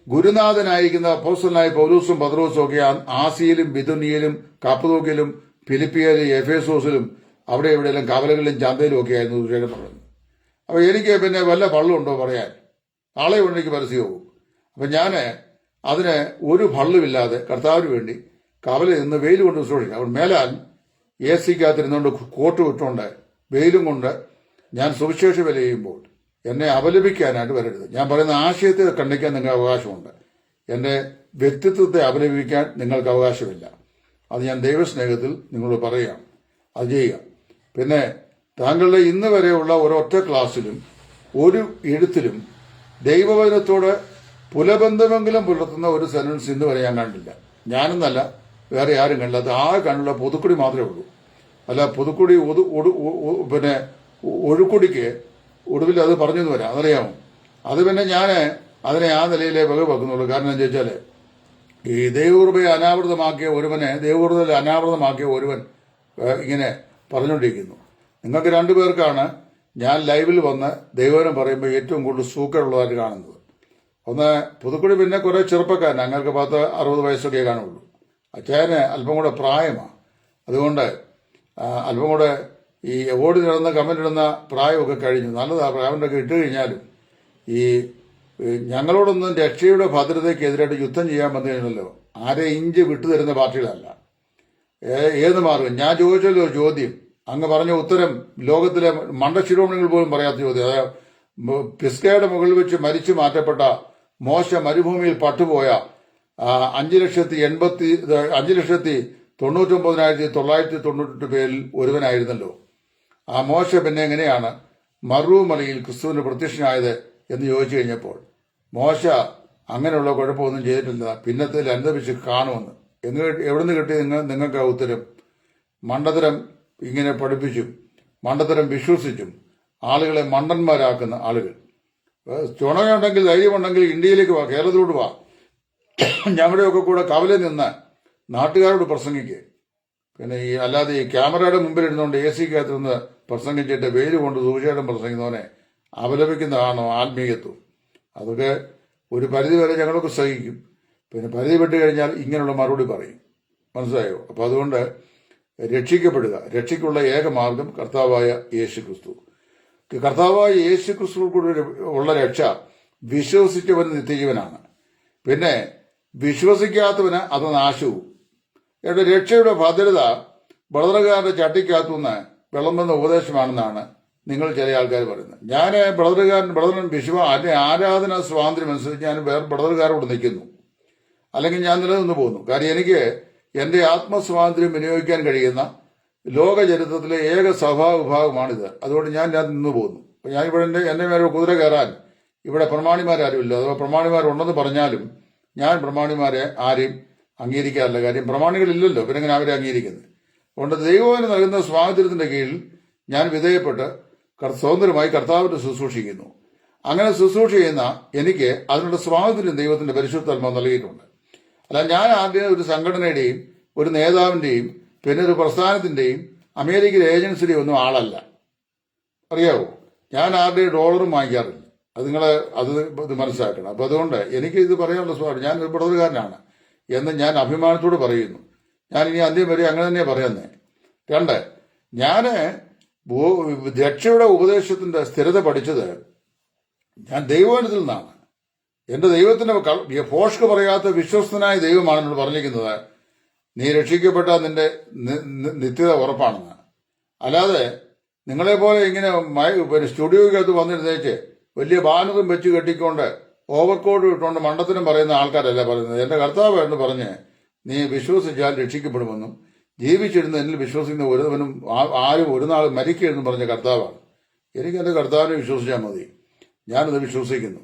ഗുരുനാഥനായിരിക്കുന്ന അപ്പോസ്തലനായ പൗലോസും പത്രോസും ഒക്കെ ആസിയയിലും ബിഥുനിയയിലും കപ്പദോക്യയിലും ഫിലിപ്പിയയിലും എഫേസോസിലും അവിടെ എവിടെയെല്ലാം കവലകളിലും ചന്തയിലും ഒക്കെ ആയിരുന്നു സുവിശേഷം പറഞ്ഞത്. അപ്പൊ എനിക്ക് പിന്നെ വല്ല പള്ളുണ്ടോ പറയാൻ? ആളെ കൊണ്ട് എനിക്ക് പരസ്യമാകും. അപ്പൊ ഞാൻ അതിന് ഒരു ഭള്ളുമില്ലാതെ കർത്താവിന് വേണ്ടി കവല നിന്ന് വെയിൽ കൊണ്ട് സൂക്ഷിക്കും. അവൻ മേലാൽ AC-ക്കകത്തിരുന്നുകൊണ്ട് കോട്ട് വിട്ടുകൊണ്ട് വെയിലും കൊണ്ട് ഞാൻ സുവിശേഷ വില ചെയ്യുമ്പോൾ എന്നെ അപലപിക്കാനായിട്ട് വരരുത്. ഞാൻ പറയുന്ന ആശയത്തെ ഖണ്ഡിക്കാൻ നിങ്ങൾക്ക് അവകാശമുണ്ട്. എന്റെ വ്യക്തിത്വത്തെ അപലപിക്കാൻ നിങ്ങൾക്ക് അവകാശമില്ല. അത് ഞാൻ ദൈവസ്നേഹത്തിൽ നിങ്ങളോട് പറയുകയാണ്. അത് ചെയ്യുക. പിന്നെ താങ്കളുടെ ഇന്ന് വരെയുള്ള ഒരൊറ്റ ക്ലാസ്സിലും ഒരു എഴുത്തിലും ദൈവവചനത്തോട് പുലബന്ധമെങ്കിലും പുലർത്തുന്ന ഒരു സെന്റൻസ് ഇന്ന് വരെ ഞാൻ കണ്ടില്ല. ഞാനെന്നല്ല, വേറെ ആരും കണ്ടില്ല. അത് ആ കണ്ടുള്ള പുതുക്കുടി മാത്രമേ ഉള്ളൂ. അല്ല പുതുക്കുടി പിന്നെ ഒഴുക്കുടിക്ക് ഒടുവിൽ അത് പറഞ്ഞെന്ന് വരാം, അതറിയാമോ? അത് പിന്നെ ഞാൻ അതിനെ ആ നിലയിലേ വകവെക്കുന്നുള്ളൂ. കാരണം എന്താ വെച്ചാൽ ഈ ദൈവകൃപയെ അനാവൃതമാക്കിയ ഒരുവൻ ഇങ്ങനെ പറഞ്ഞുകൊണ്ടിരിക്കുന്നു. നിങ്ങൾക്ക് രണ്ടുപേർക്കാണ് ഞാൻ ലൈവിൽ വന്ന് ദൈവവചനം പറയുമ്പോൾ ഏറ്റവും കൂടുതൽ സൂക്കറുള്ളതായിട്ട് കാണുന്നത്. ഒന്ന് പുതുക്കുടി, പിന്നെ കുറെ ചെറുപ്പക്കാരൻ, ഞങ്ങൾക്ക് 60 വയസ്സൊക്കെ കാണുള്ളൂ. അച്ചായന് അല്പം കൂടെ പ്രായമാണ്. അതുകൊണ്ട് അല്പം കൂടെ ഈ ഓടി കമന്റ് ഇടുന്ന പ്രായമൊക്കെ കഴിഞ്ഞു. നല്ലതാ പ്രായമൊക്കെ ഇട്ട് കഴിഞ്ഞാലും ഈ ഞങ്ങളോടൊന്നും രക്ഷയുടെ ഭദ്രതയ്ക്കെതിരായിട്ട് യുദ്ധം ചെയ്യാൻ വന്നു കഴിഞ്ഞല്ലോ, ആരെ ഇഞ്ച് വിട്ടുതരുന്ന പാർട്ടികളല്ല. ഏത് മാർഗം? ഞാൻ ചോദിച്ചല്ലോ ഒരു ചോദ്യം, അങ്ങ് പറഞ്ഞ ഉത്തരം ലോകത്തിലെ മണ്ടശിരോമണികൾ പോലും പറയാത്ത ചോദ്യം. അതായത് പിസ്കയുടെ മുകളിൽ വെച്ച് മരിച്ചു മാറ്റപ്പെട്ട മോശ മരുഭൂമിയിൽ പട്ടുപോയ 5,99,998 പേരിൽ ഒരുവനായിരുന്നല്ലോ. ആ മോശ പിന്നെ എങ്ങനെയാണ് മറുമലയിൽ ക്രിസ്തുവിന് പ്രത്യക്ഷനായത് എന്ന് ചോദിച്ചു കഴിഞ്ഞപ്പോൾ മോശ അങ്ങനെയുള്ള കുഴപ്പമൊന്നും ചെയ്തിട്ടില്ല, പിന്നത്തിൽ അനുദപിച്ച് കാണുമെന്ന്. എവിടുന്ന് കിട്ടി നിങ്ങൾക്ക് ആ ഉത്തരം? മണ്ടത്തരം ഇങ്ങനെ പഠിപ്പിച്ചും മണ്ടത്തരം വിശ്വസിച്ചും ആളുകളെ മണ്ടന്മാരാക്കുന്ന ആളുകൾ. ചുണയുണ്ടെങ്കിൽ, ധൈര്യമുണ്ടെങ്കിൽ ഇന്ത്യയിലേക്ക് വാ, കേരളത്തിലോട്ട് വാ. ഞങ്ങളുടെയൊക്കെ കൂടെ കവലെ നിന്ന് നാട്ടുകാരോട് പ്രസംഗിക്കുക. പിന്നെ അല്ലാതെ ഈ ക്യാമറയുടെ മുമ്പിൽ ഇരുന്നുകൊണ്ട് AC കകത്ത് നിന്ന് പ്രസംഗിച്ചിട്ട് വെയിൽ കൊണ്ട് തീർച്ചയായിട്ടും പ്രസംഗിക്കുന്നവനെ അപലപിക്കുന്നതാണോ ആത്മീയത്വം? അതൊക്കെ ഒരു പരിധി വരെ ഞങ്ങളൊക്കെ സഹിക്കും. പിന്നെ പരിധി വിട്ട് കഴിഞ്ഞാൽ ഇങ്ങനെയുള്ള മറുപടി പറയും. മനസ്സിലായോ? അപ്പൊ അതുകൊണ്ട് രക്ഷിക്കപ്പെടുക, രക്ഷയ്ക്കുള്ള ഏക മാർഗം കർത്താവായ യേശു ക്രിസ്തു. കർത്താവായ യേശു ക്രിസ്തു കൂടി ഉള്ള രക്ഷ വിശ്വസിച്ചവന് നിത്യജീവനാണ്. പിന്നെ വിശ്വസിക്കാത്തവന് അത് നാശവും. രക്ഷയുടെ ഭദ്രത ബ്രദറുകാരുടെ ചട്ടിക്കകത്തുനിന്ന് വിളമ്പുന്ന ഉപദേശമാണെന്നാണ് നിങ്ങൾ ചില ആൾക്കാർ പറയുന്നത്. ഞാൻ ബ്രദറൻ ആരാധന സ്വാതന്ത്ര്യം അനുസരിച്ച് ഞാൻ വേറെ ബ്രദറുകാരോട് നിൽക്കുന്നു, അല്ലെങ്കിൽ ഞാൻ നിലനിന്ന് പോകുന്നു. കാര്യം എനിക്ക് എന്റെ ആത്മസ്വാതന്ത്ര്യം വിനിയോഗിക്കാൻ കഴിയുന്ന ലോക ചരിത്രത്തിലെ ഏക സഭാവിഭാഗമാണിത്. അതുകൊണ്ട് ഞാൻ നിന്ന് പോകുന്നു. ഞാനിവിടെ എന്റെ മേലെ കുതിര കയറാൻ ഇവിടെ പ്രമാണിമാരാരുമില്ല. അഥവാ പ്രമാണിമാരുണ്ടെന്ന് പറഞ്ഞാലും ഞാൻ പ്രമാണിമാരെ ആരെയും അംഗീകരിക്കാറില്ല. കാര്യം പ്രമാണികളില്ലല്ലോ, പിന്നെ എങ്ങനെ അവരെ അംഗീകരിക്കുന്നത്? അതുകൊണ്ട് ദൈവത്തിന് നൽകുന്ന സ്വാതന്ത്ര്യത്തിന്റെ കീഴിൽ ഞാൻ വിധേയപ്പെട്ട് സ്വതന്ത്രമായി കർത്താവിന്റെ ശുശ്രൂഷിക്കുന്നു. അങ്ങനെ ശുശ്രൂഷ ചെയ്യുന്ന എനിക്ക് അതിനുള്ള സ്വാതന്ത്ര്യം ദൈവത്തിന്റെ പരിശുദ്ധാത്മാവ് നൽകിയിട്ടുണ്ട്. അല്ല, ഞാൻ ആദ്യം ഒരു സംഘടനയുടെയും ഒരു നേതാവിന്റെയും പിന്നെ ഒരു പ്രസ്ഥാനത്തിന്റെയും അമേരിക്കൻ ഏജൻസിയുടെയും ഒന്നും ആളല്ല. അറിയാവോ? ഞാൻ ആരുടെയും ഡോളറും വാങ്ങിക്കാറില്ല. അത് മനസ്സിലാക്കണം. അപ്പൊ അതുകൊണ്ട് എനിക്ക് ഇത് പറയാനുള്ള സ്വാതന്ത്ര്യം, ഞാൻ ഒരു ബ്രദറുകാരനാണ് എന്ന് ഞാൻ അഭിമാനത്തോട് പറയുന്നു. ഞാൻ ഇനി അന്ത്യം വരെ അങ്ങനെ തന്നെ പറയുന്നേ. രണ്ട്, ഞാന് രക്ഷയുടെ ഉപദേശത്തിന്റെ സ്ഥിരത പഠിച്ചത് ഞാൻ ദൈവവചനത്തിൽ നിന്നാണ്. എന്റെ ദൈവത്തിന്റെ ഫോഷ്ക്ക് പറയാത്ത വിശ്വസ്തനായ ദൈവമാണ് എന്നോട് പറഞ്ഞിരിക്കുന്നത്, നീ രക്ഷിക്കപ്പെട്ട നിന്റെ നിത്യത ഉറപ്പാണെന്ന്. അല്ലാതെ നിങ്ങളെപ്പോലെ ഇങ്ങനെ സ്റ്റുഡിയോയ്ക്കകത്ത് വന്നിരുന്നേച്ച് വലിയ ബാനറും വെച്ച് കെട്ടിക്കൊണ്ട് ഓവർകോട്ട് ഇട്ടുകൊണ്ട് മണ്ടത്തിനും പറയുന്ന ആൾക്കാരല്ല പറയുന്നത്. എന്റെ കർത്താവ് എന്ന് പറഞ്ഞ് നീ വിശ്വസിച്ചാൽ രക്ഷിക്കപ്പെടുമെന്നും ജീവിച്ചിരുന്ന് എന്നിൽ വിശ്വസിക്കുന്ന ഒരുവനും ആരും ഒരു നാൾ മരിക്കരുതെന്നും പറഞ്ഞ കർത്താവാണ്. എനിക്ക് എന്റെ കർത്താവിനെ വിശ്വസിച്ചാൽ മതി. ഞാനത് വിശ്വസിക്കുന്നു.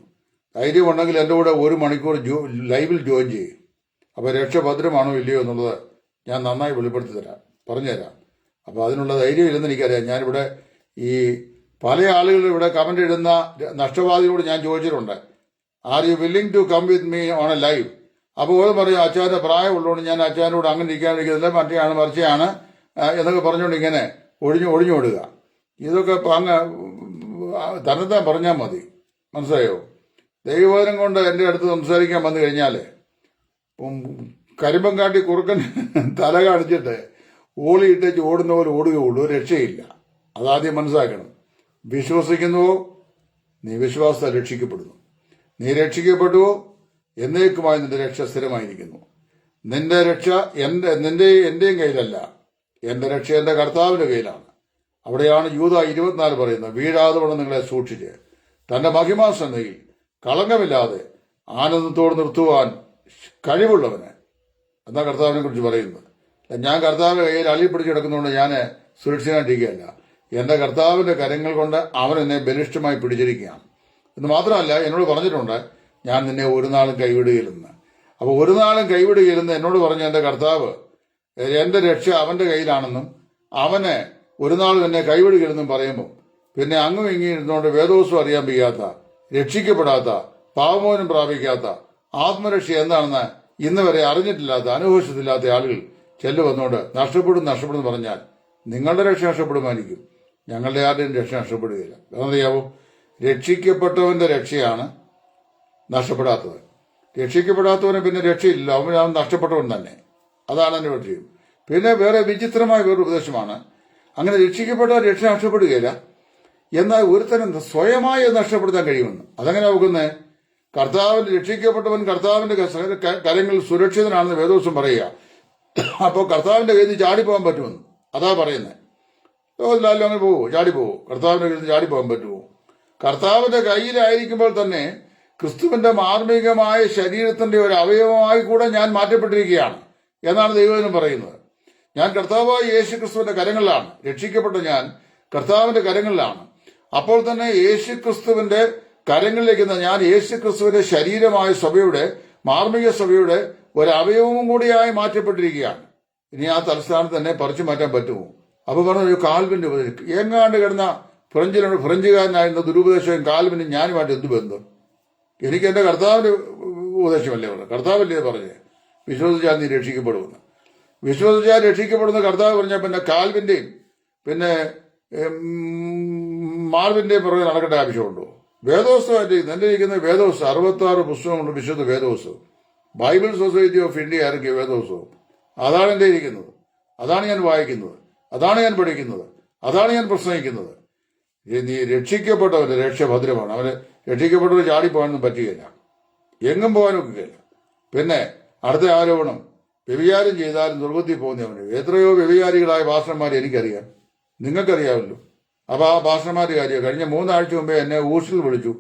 ധൈര്യമുണ്ടെങ്കിൽ എൻ്റെ കൂടെ 1 മണിക്കൂർ ലൈവിൽ ജോയിൻ ചെയ്യും. അപ്പൊ രക്ഷ ഭദ്രമാണോ ഇല്ലയോ എന്നുള്ളത് ഞാൻ നന്നായി വെളിപ്പെടുത്തി പറഞ്ഞുതരാം. അപ്പൊ അതിനുള്ള ധൈര്യം ഇല്ലെന്ന് എനിക്കറിയാം. ഞാനിവിടെ ഈ പല ആളുകൾ ഇവിടെ കമന്റ് ഇടുന്ന നഷ്ടവാദികളോട് ഞാൻ ചോദിച്ചിട്ടുണ്ട്, are you willing to come with me on a live? അപ്പോൾ ഓരോ പറയും അച്ഛൻ്റെ പ്രായമുള്ളതുകൊണ്ട് ഞാൻ അച്ഛനോട് അങ്ങനെ ഇരിക്കാതിരിക്കുന്നില്ല, മറ്റേയാണ് മറിച്ചയാണ് എന്നൊക്കെ പറഞ്ഞുകൊണ്ട് ഇങ്ങനെ ഒഴിഞ്ഞോടുക. ഇതൊക്കെ അങ്ങ് തന്നെത്താൻ പറഞ്ഞാൽ മതി. മനസ്സിലായോ? ദൈവവചനം കൊണ്ട് എൻ്റെ അടുത്ത് സംസാരിക്കാൻ വന്നു കഴിഞ്ഞാൽ കരിമ്പം കാട്ടി കുറുക്കൻ തല കാണിച്ചിട്ട് ഓളിയിട്ടേച്ച് ഓടുന്ന പോലെ ഓടുകയുള്ളൂ, ഒരു രക്ഷയില്ല. അതാദ്യം മനസ്സിലാക്കണം. വിശ്വസിക്കുന്നുവോ നീ വിശ്വാസത്താൽ രക്ഷിക്കപ്പെടുന്നു. നീ രക്ഷിക്കപ്പെടുവോ എന്നേക്കുമായി നിന്റെ രക്ഷ സ്ഥിരമായിരിക്കുന്നു. നിന്റെ രക്ഷ എന്റെയും കയ്യിലല്ല, എന്റെ രക്ഷ എന്റെ കർത്താവിന്റെ കയ്യിലാണ്. അവിടെയാണ് യൂദ 24 പറയുന്നത്, വീഴാതെ വണ്ണം നിങ്ങളെ സൂക്ഷിച്ച് തന്റെ മഹിമാസന്നയിൽ കളങ്കമില്ലാതെ ആനന്ദത്തോട് നിർത്തുവാൻ കഴിവുള്ളവന് എന്നാ കർത്താവിനെ കുറിച്ച് പറയുന്നത്. ഞാൻ കർത്താവിന്റെ കയ്യിൽ അള്ളിപ്പിടിച്ച് കിടക്കുന്നതുകൊണ്ട് ഞാൻ സുരക്ഷിതനായിട്ടിരിക്കുകയല്ല. എന്റെ കർത്താവിന്റെ കരങ്ങൾ കൊണ്ട് അവൻ എന്നെ ബലിഷ്ഠമായി പിടിച്ചിരിക്കുകയാണ്. എന്ന് മാത്രമല്ല, എന്നോട് പറഞ്ഞിട്ടുണ്ട്, ഞാൻ നിന്നെ ഒരു നാളും കൈവിടുകയില്ലെന്ന്. അപ്പൊ ഒരു നാളും കൈവിടുകയില്ലെന്ന് എന്നോട് പറഞ്ഞ എന്റെ കർത്താവ് എന്റെ രക്ഷ അവന്റെ കയ്യിലാണെന്നും അവന് ഒരു നാളും എന്നെ കൈവിടുകയില്ലെന്നും പറയുമ്പോൾ പിന്നെ അങ്ങും ഇങ്ങി ഇരുന്നുകൊണ്ട് വേദോത്സവം അറിയാൻ വയ്യാത്ത, രക്ഷിക്കപ്പെടാത്ത, പാവമോചനം പ്രാപിക്കാത്ത ആത്മരക്ഷ എന്താണെന്ന് ഇന്ന് വരെ അറിഞ്ഞിട്ടില്ലാത്ത, അനുഭവിച്ചിട്ടില്ലാത്ത ആളുകൾ വന്നുകൊണ്ട് നഷ്ടപ്പെടും പറഞ്ഞാൽ നിങ്ങളുടെ രക്ഷ നഷ്ടപ്പെടുമായിരിക്കും, ഞങ്ങളുടെ ആരുടെയും രക്ഷ നഷ്ടപ്പെടുകയില്ല. അറിയാവോ? രക്ഷിക്കപ്പെട്ടവന്റെ രക്ഷയാണ് നഷ്ടപ്പെടാത്തത്. രക്ഷിക്കപ്പെടാത്തവന് പിന്നെ രക്ഷയില്ല, അവൻ നഷ്ടപ്പെട്ടവൻ തന്നെ. അതാണ് എന്റെ വിഷയം. പിന്നെ വേറെ വിചിത്രമായ വേറൊരു ഉപദേശമാണ്, അങ്ങനെ രക്ഷിക്കപ്പെട്ട രക്ഷ നഷ്ടപ്പെടുകയില്ല, എന്നാൽ ഒരുത്തരം സ്വയമായി നഷ്ടപ്പെടുത്താൻ കഴിയുമെന്ന്. അതങ്ങനെ നോക്കുന്നത്, കർത്താവിന്റെ രക്ഷിക്കപ്പെട്ടവൻ കർത്താവിന്റെ കരങ്ങളിൽ സുരക്ഷിതനാണെന്ന് വേദോസം പറയുക. അപ്പോൾ കർത്താവിന്റെ കയ്യിൽ നിന്ന് ചാടിപ്പോകാൻ പറ്റുമെന്ന് അതാ പറയുന്നത്. ലോകത്തിലായാലും അങ്ങനെ പോവോ? ചാടിപ്പോവോ? കർത്താവിന്റെ കയ്യിൽ നിന്ന് ചാടിപ്പോകാൻ പറ്റുമോ? കർത്താവിന്റെ കയ്യിലായിരിക്കുമ്പോൾ തന്നെ ക്രിസ്തുവിന്റെ മാർമികമായ ശരീരത്തിന്റെ ഒരു അവയവമായി കൂടെ ഞാൻ മാറ്റപ്പെട്ടിരിക്കുകയാണ് എന്നാണ് ദൈവവചനം പറയുന്നത്. ഞാൻ കർത്താവായ യേശു ക്രിസ്തുവിന്റെ കരങ്ങളിലാണ്. രക്ഷിക്കപ്പെട്ട ഞാൻ കർത്താവിന്റെ കരങ്ങളിലാണ്. അപ്പോൾ തന്നെ യേശു ക്രിസ്തുവിന്റെ കരങ്ങളിലേക്ക് ഞാൻ യേശു ക്രിസ്തുവിന്റെ ശരീരമായ സഭയുടെ, മാർമിക സഭയുടെ ഒരവയവവും കൂടിയായി മാറ്റപ്പെട്ടിരിക്കുകയാണ്. ഇനി ആ തലസ്ഥാനത്ത് തന്നെ പറിച്ചു മാറ്റാൻ പറ്റുമോ? അപ്പൊ പറഞ്ഞു കാൽവിന്റെ ഉപദേശം എങ്ങാണ്ട് കിടന്ന ഫ്രഞ്ചുകാരനായിരുന്ന ദുരുപദേശവും കാൽവിനും ഞാനുമായിട്ട് എന്ത് ബന്ധം? എനിക്ക് എന്റെ കർത്താവിന്റെ ഉപദേശമല്ലേ പറഞ്ഞു, കർത്താവല്ലേ പറഞ്ഞേ വിശ്വസിച്ചാൽ നീ രക്ഷിക്കപ്പെടുമെന്ന്. വിശ്വസിച്ചാൽ രക്ഷിക്കപ്പെടുന്ന കർത്താവ് പറഞ്ഞാൽ പിന്നെ കാൽവിന്റെയും പിന്നെ മാർവിന്റെയും പുറകെ നടക്കേണ്ട ആവശ്യമുണ്ടോ? വേദോത്സവമായിട്ട് എന്റെ ഇരിക്കുന്ന വേദോത്സവം 66 പുസ്തകമുണ്ട്, വിശുദ്ധ വേദോത്സവം. ബൈബിൾ സൊസൈറ്റി ഓഫ് ഇന്ത്യ ഇറക്കിയ വേദോത്സവം. അതാണ് എന്റെ ഇരിക്കുന്നത്, അതാണ് ഞാൻ വായിക്കുന്നത്, അതാണ് ഞാൻ പഠിക്കുന്നത്, അതാണ് ഞാൻ പ്രസംഗിക്കുന്നത്. നീ രക്ഷിക്കപ്പെട്ടവന്റെ രക്ഷ ഭദ്രമാണ്. അവന് രക്ഷിക്കപ്പെട്ടവർ ചാടിപ്പോകാനൊന്നും പറ്റുകയില്ല, എങ്ങും പോകാനൊക്കുകയില്ല. പിന്നെ അടുത്ത ആരോപണം, വ്യഭിചാരം ചെയ്താലും ദുർഗത്തിൽ പോകുന്നവന്. എത്രയോ വ്യഭിചാരികളായ ഭാഷന്മാരെ എനിക്കറിയാം, നിങ്ങൾക്കറിയാമല്ലോ. അപ്പൊ ആ ഭാഷന്മാരുടെ കാര്യം കഴിഞ്ഞ 3 ആഴ്ച മുമ്പേ എന്നെ ഊഷിൽ വിളിച്ചു.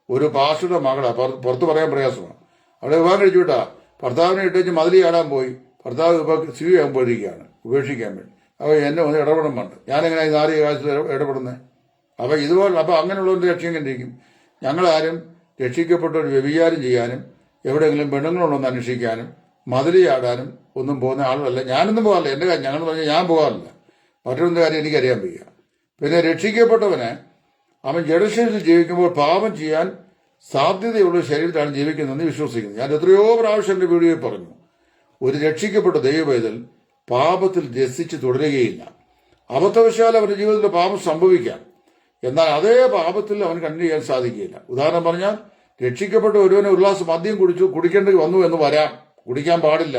ഒരു പാസ്റ്ററുടെ മകളാ, പുറത്ത് പറയാൻ പ്രയാസമാണ്. അവിടെ വിവാഹം കഴിച്ചു വിട്ടാ ഭർത്താവിനെ ഇട്ടേച്ച് മതിലി ആടാൻ പോയി. ഭർത്താവ് ഇപ്പൊ ആകാൻ പോയിരിക്കുകയാണ് ഉപേക്ഷിക്കാൻ വേണ്ടി. അപ്പൊ എന്നെ ഒന്ന് ഇടപെടാൻ വേണ്ട. ഞാനെങ്ങനെ ഈ നാറിയ കാര്യത്തിൽ ഇടപെടുന്നത്? അപ്പൊ ഇതുപോലെ അപ്പൊ അങ്ങനെയുള്ളവരുടെ രക്ഷയും കണ്ടിരിക്കും. ഞങ്ങളാരും രക്ഷിക്കപ്പെട്ട ഒരു വ്യഭിചാരം ചെയ്യാനും എവിടെയെങ്കിലും പെണ്ണുങ്ങളുണ്ടോന്ന് അന്വേഷിക്കാനും മതിലിയാടാനും ഒന്നും പോകുന്ന ആളുകളല്ല. ഞാനൊന്നും പോകാറില്ല. എന്റെ കാര്യം ഞങ്ങൾ പറഞ്ഞാൽ ഞാൻ പോകാറില്ല. മറ്റൊരു കാര്യം എനിക്കറിയാൻ വയ്യ. പിന്നെ രക്ഷിക്കപ്പെട്ടവന് അവൻ ജഡശരീരത്തിൽ ജീവിക്കുമ്പോൾ പാപം ചെയ്യാൻ സാധ്യതയുള്ള ശരീരത്തിലാണ് ജീവിക്കുന്നതെന്ന് വിശ്വസിക്കുന്നത്. ഞാൻ എത്രയോ പ്രാവശ്യം എന്റെ വീഡിയോയിൽ പറഞ്ഞു, ഒരു രക്ഷിക്കപ്പെട്ട ദൈവവേദൽ പാപത്തിൽ രസിച്ച് തുടരുകയില്ല. അബദ്ധവശാൽ അവന്റെ ജീവിതത്തിൽ പാപം സംഭവിക്കാം, എന്നാൽ അതേ പാപത്തിൽ അവൻ കണ്ടിന്യൂ ചെയ്യാൻ സാധിക്കുകയില്ല. ഉദാഹരണം പറഞ്ഞാൽ, രക്ഷിക്കപ്പെട്ട ഒരുവനെ ഒരു ഗ്ലാസ് മദ്യം കുടിക്കേണ്ടി വന്നു എന്ന് വരാം, കുടിക്കാൻ പാടില്ല.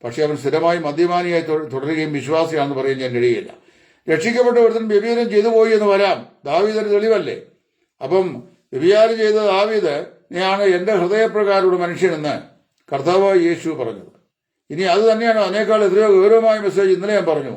പക്ഷെ അവൻ സ്ഥിരമായി മദ്യപാനിയായി തുടരുകയും വിശ്വാസിയാണെന്ന് പറയാൻ ഞാൻ കഴിയില്ല. രക്ഷിക്കപ്പെട്ട ഒരുത്തൻ വ്യഭിചാരം ചെയ്തു പോയി എന്ന് വരാം, ദാവീദിന് തെളിവല്ലേ. അപ്പം വ്യഭിചാരം ചെയ്ത ദാവീദിനെയാണ് എന്റെ ഹൃദയപ്രകാരമുള്ള മനുഷ്യനെന്ന് കർത്താവായ യേശു പറഞ്ഞത്. ഇനി അത് തന്നെയാണ് അതിനേക്കാൾ എത്രയോ ഗൗരവമായ മെസ്സേജ് ഇന്നലെ ഞാൻ പറഞ്ഞു.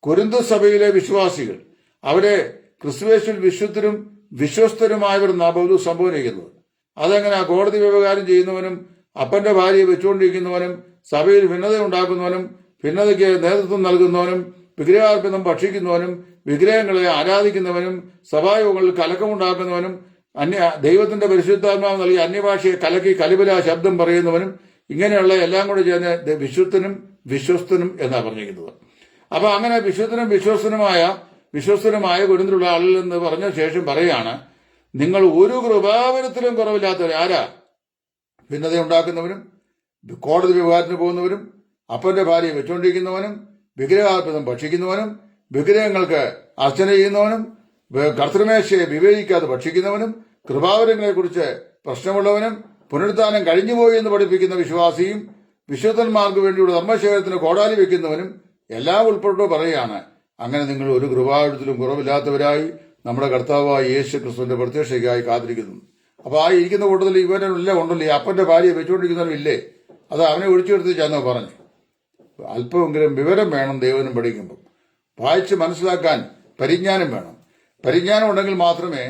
കൊരിന്ത് സഭയിലെ വിശ്വാസികൾ, അവരെ ക്രിസ്തുവേശുവിൽ വിശുദ്ധരും വിശ്വസ്തരുമായവർ പൗലോസ് സംബോധന ചെയ്യുന്നത്. അതെങ്ങനെ കോടതി വ്യവഹാരം ചെയ്യുന്നവനും അപ്പന്റെ ഭാര്യയെ വെച്ചുകൊണ്ടിരിക്കുന്നവനും സഭയിൽ ഭിന്നത ഉണ്ടാക്കുന്നവനും ഭിന്നതയ്ക്ക് നേതൃത്വം നൽകുന്നവനും വിഗ്രഹാർപ്പിതം ഭക്ഷിക്കുന്നവനും വിഗ്രഹങ്ങളെ ആരാധിക്കുന്നവനും സഭായോഗങ്ങളിൽ കലക്കമുണ്ടാക്കുന്നവനും ദൈവത്തിന്റെ പരിശുദ്ധാത്മാവ് നൽകി അന്യഭാഷയെ കലക്കി കലിബല ശബ്ദം പറയുന്നവനും ഇങ്ങനെയുള്ള എല്ലാം കൂടി ചേർന്ന് വിശുദ്ധനും വിശ്വസ്തനും എന്നാണ് പറഞ്ഞിരിക്കുന്നത്. അപ്പൊ അങ്ങനെ വിശുദ്ധനും വിശ്വസ്തനുമായ കൊരിന്തിലുള്ള ആളിൽ എന്ന് പറഞ്ഞ ശേഷം പറയാണ്, നിങ്ങൾ ഒരു കൃപാവരത്തിലും കുറവില്ലാത്തവർ. ആരാ? ഭിന്നത ഉണ്ടാക്കുന്നവനും കോടതി വ്യവഹാരത്തിന് പോകുന്നവരും അപ്പന്റെ ഭാര്യയെ വെച്ചുകൊണ്ടിരിക്കുന്നവനും വിഗ്രഹാർപ്പിതം ഭക്ഷിക്കുന്നവനും വിഗ്രഹങ്ങൾക്ക് അർച്ചന ചെയ്യുന്നവനും കർത്തൃമേശയെ വിവേചിക്കാതെ ഭക്ഷിക്കുന്നവനും കൃപാവരങ്ങളെ കുറിച്ച് പ്രശ്നമുള്ളവനും പുനരുത്ഥാനം കഴിഞ്ഞുപോയി എന്ന് പഠിപ്പിക്കുന്ന വിശ്വാസിയും വിശുദ്ധന്മാർക്ക് വേണ്ടിയുള്ള ധർമ്മശേഖരത്തിന് കോടാലി വെക്കുന്നവനും എല്ലാം ഉൾപ്പെട്ടോ പറയുകയാണ്, അങ്ങനെ നിങ്ങൾ ഒരു കൃപാവരത്തിലും കുറവില്ലാത്തവരായി നമ്മുടെ കർത്താവായ യേശു ക്രിസ്തുവിന്റെ പ്രത്യക്ഷയ്ക്കായി കാത്തിരിക്കുന്നു. അപ്പൊ ആ ഇരിക്കുന്ന കൂട്ടത്തിൽ ഇവരെല്ലാം ഉണ്ടല്ലോ, ഈ അപ്പന്റെ ഭാര്യയെ വെച്ചുകൊണ്ടിരിക്കുന്നവരില്ലേ, അത് അവനെ ഒഴിച്ചെടുത്തിച്ചാന്നോ പറഞ്ഞു. അല്പമെങ്കിലും വിവരം വേണം ദൈവനും പഠിക്കുമ്പോൾ. വായിച്ച് മനസ്സിലാക്കാൻ പരിജ്ഞാനം വേണം. പരിജ്ഞാനം ഉണ്ടെങ്കിൽ മാത്രമേ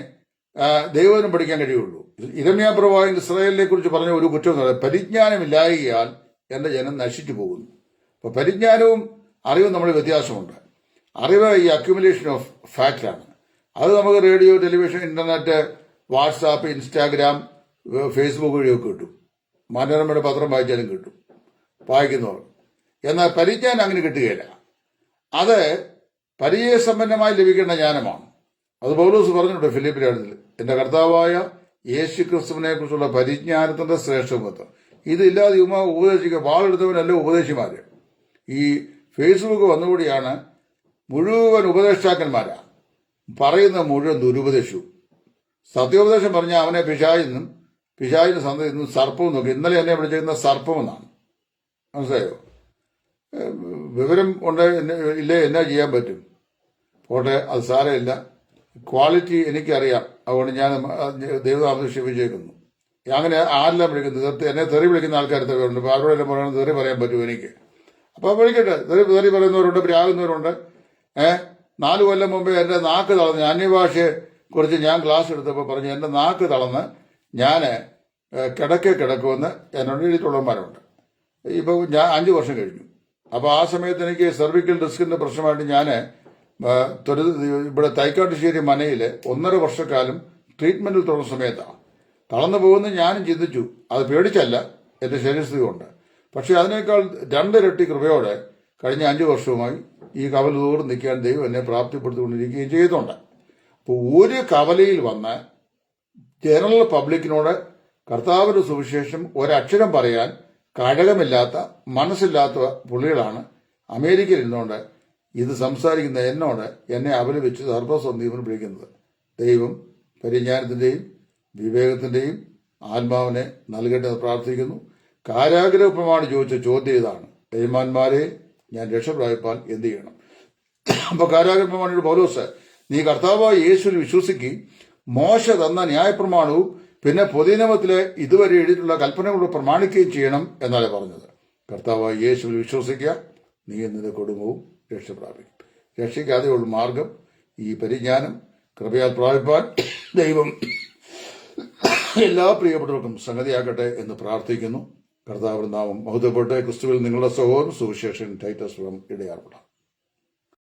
ദൈവനും പഠിക്കാൻ കഴിയുള്ളൂ. ഇരമ്യാ പ്രവാചകൻ ഇസ്രായേലിനെ കുറിച്ച് പറഞ്ഞ ഒരു കുറ്റം എന്ന് പറയുന്നത്, പരിജ്ഞാനമില്ലായകയാൽ എന്റെ ജനം നശിച്ചു പോകുന്നു. അപ്പൊ പരിജ്ഞാനവും അറിവും നമ്മൾ വ്യത്യാസമുണ്ട്. അറിവ് ഈ അക്യുമുലേഷൻ ഓഫ് ഫാക്റ്റാണ്. അത് നമുക്ക് radio, television, internet, WhatsApp, Instagram, Facebook വഴിയൊക്കെ കിട്ടും. മനോരമയുടെ പത്രം വായിച്ചാലും കിട്ടും വായിക്കുന്നവർ. എന്നാൽ പരിജ്ഞാനം അങ്ങനെ കിട്ടുകയില്ല. അത് പരിചയസമ്പന്നമായി ലഭിക്കേണ്ട ജ്ഞാനമാണ്. അത് പൗലോസ് പറഞ്ഞിട്ടുണ്ട് ഫിലിപ്പിലെ എഴുത്തിൽ, എന്റെ കർത്താവായ യേശു ക്രിസ്തുവിനെ കുറിച്ചുള്ള പരിജ്ഞാനത്തിന്റെ ശ്രേഷ്ഠമത്വം. ഇതില്ലാതെ ഉപദേശിക്കുക വാളെടുത്തവനല്ല ഉപദേശിമാര്. ഈ ഫേസ്ബുക്ക് വന്നുകൂടിയാണ് മുഴുവൻ ഉപദേഷ്ടാക്കന്മാരാ പറയുന്ന മുഴുവൻ ദുരുപദേശവും. സത്യോപദേശം പറഞ്ഞാൽ അവനെ പിശാചിന് സന്ധി നിന്നും സർപ്പവും നോക്കി. ഇന്നലെ എന്നെ വിളിച്ചിരുന്ന സർപ്പം എന്നാണ്, മനസ്സിലായോ? വിവരം ഉണ്ട് ഇല്ലേ, എന്നാ ചെയ്യാൻ പറ്റും? പോട്ടെ, അത് സാരമില്ല. ക്വാളിറ്റി എനിക്കറിയാം, അതുകൊണ്ട് ഞാൻ ദൈവനാമത്തിൽ ക്ഷമിച്ചേക്കുന്നു. അങ്ങനെ ആരെല്ലാം വിളിക്കുന്നത്, എന്നെ തെറി വിളിക്കുന്ന ആൾക്കാർ തെറിയുണ്ട്. അപ്പോൾ അവരോടെല്ലാം പറയുന്നത് തെറി പറയാൻ പറ്റും എനിക്ക്. അപ്പോൾ വിളിക്കട്ടെ. തെറി പറയുന്നവരുണ്ട്, പ്രാകുന്നവരുണ്ട്. 4 കൊല്ലം മുമ്പേ എന്റെ നാക്ക് തളർന്ന്, അന്യഭാഷയെ കുറിച്ച് ഞാൻ ക്ലാസ് എടുത്തപ്പോൾ പറഞ്ഞു എന്റെ നാക്ക് തളർന്ന് ഞാൻ കിടക്കുമെന്ന് എന്നോട് എഴുതിയിട്ടുള്ളവന്മാരുണ്ട്. ഇപ്പോൾ ഞാൻ 5 വർഷം കഴിഞ്ഞു. അപ്പോൾ ആ സമയത്ത് എനിക്ക് സെർവിക്കൽ ഡിസ്കിന്റെ പ്രശ്നമായിട്ട് ഞാൻ ഇവിടെ തൈക്കാട്ടുശ്ശേരി മനയിൽ 1.5 വർഷക്കാലം ട്രീറ്റ്മെന്റിൽ തുടർന്ന സമയത്താണ് തളർന്നു പോകുന്നത്. ഞാനും ചിന്തിച്ചു, അത് പേടിച്ചല്ല, എന്റെ ശരീരസ്ഥിതി കൊണ്ട്. പക്ഷെ അതിനേക്കാൾ രണ്ടിരട്ടി കൃപയോടെ കഴിഞ്ഞ 5 വർഷവുമായി ഈ കവല തോറും നിൽക്കാൻ ദൈവം എന്നെ പ്രാപ്തിപ്പെടുത്തിക്കൊണ്ടിരിക്കുകയും ചെയ്തിട്ടുണ്ട്. അപ്പോൾ ഒരു കവലയിൽ വന്ന് ജനറൽ പബ്ലിക്കിനോട് കർത്താവിന്റെ സുവിശേഷം ഒരക്ഷരം പറയാൻ കഴകമില്ലാത്ത മനസ്സില്ലാത്ത പുള്ളികളാണ് അമേരിക്കയിൽ ഇരുന്നുകൊണ്ട് ഇത് സംസാരിക്കുന്ന എന്നോട് എന്നെ അപലപിച്ച് സർവസ്വന്തീപനം വിളിക്കുന്നത്. ദൈവം പരിജ്ഞാനത്തിന്റെയും വിവേകത്തിന്റെയും ആത്മാവിനെ നൽകട്ടെ എന്ന് പ്രാർത്ഥിക്കുന്നു. കാരാഗ്രഹ പ്രമാണി ചോദിച്ച ചോദ്യം ഇതാണ്: ദൈവമാന്മാരെ, ഞാൻ രക്ഷപ്രാപിപ്പാൻ എന്ത് ചെയ്യണം? അപ്പൊ കാരാഗ്രഹ പ്രമാണിയുടെ പൗലോസ്, നീ കർത്താവായ യേശുവിൽ വിശ്വസിക്കുകയും മോശ തന്ന ന്യായപ്രമാണവും പിന്നെ പൊതുനിയമത്തിലെ ഇതുവരെ എഴുതിയിട്ടുള്ള കൽപ്പനകളോട് പ്രമാണിക്കുകയും ചെയ്യണം എന്നാണ് പറഞ്ഞത്. കർത്താവായ യേശുവിൽ വിശ്വസിക്കുക, നീ നിന്റെ കുടുംബവും രക്ഷപ്രാപിക്കും. രക്ഷയ്ക്കാതെയുള്ള മാർഗം ഈ പരിജ്ഞാനം കൃപയാൽ പ്രാപിപ്പാൻ ദൈവം എല്ലാ പ്രിയപ്പെട്ടവർക്കും സംഗതിയാക്കട്ടെ എന്ന് പ്രാർത്ഥിക്കുന്നു. കർത്താവിന്റെ നാമം മഹത്വപ്പെട്ട്. ക്രിസ്തുവിൽ നിങ്ങളുടെ സഹോദരൻ സുവിശേഷൻ ടൈറ്റസ് ഫ്രം ഇടയാർപെടാം.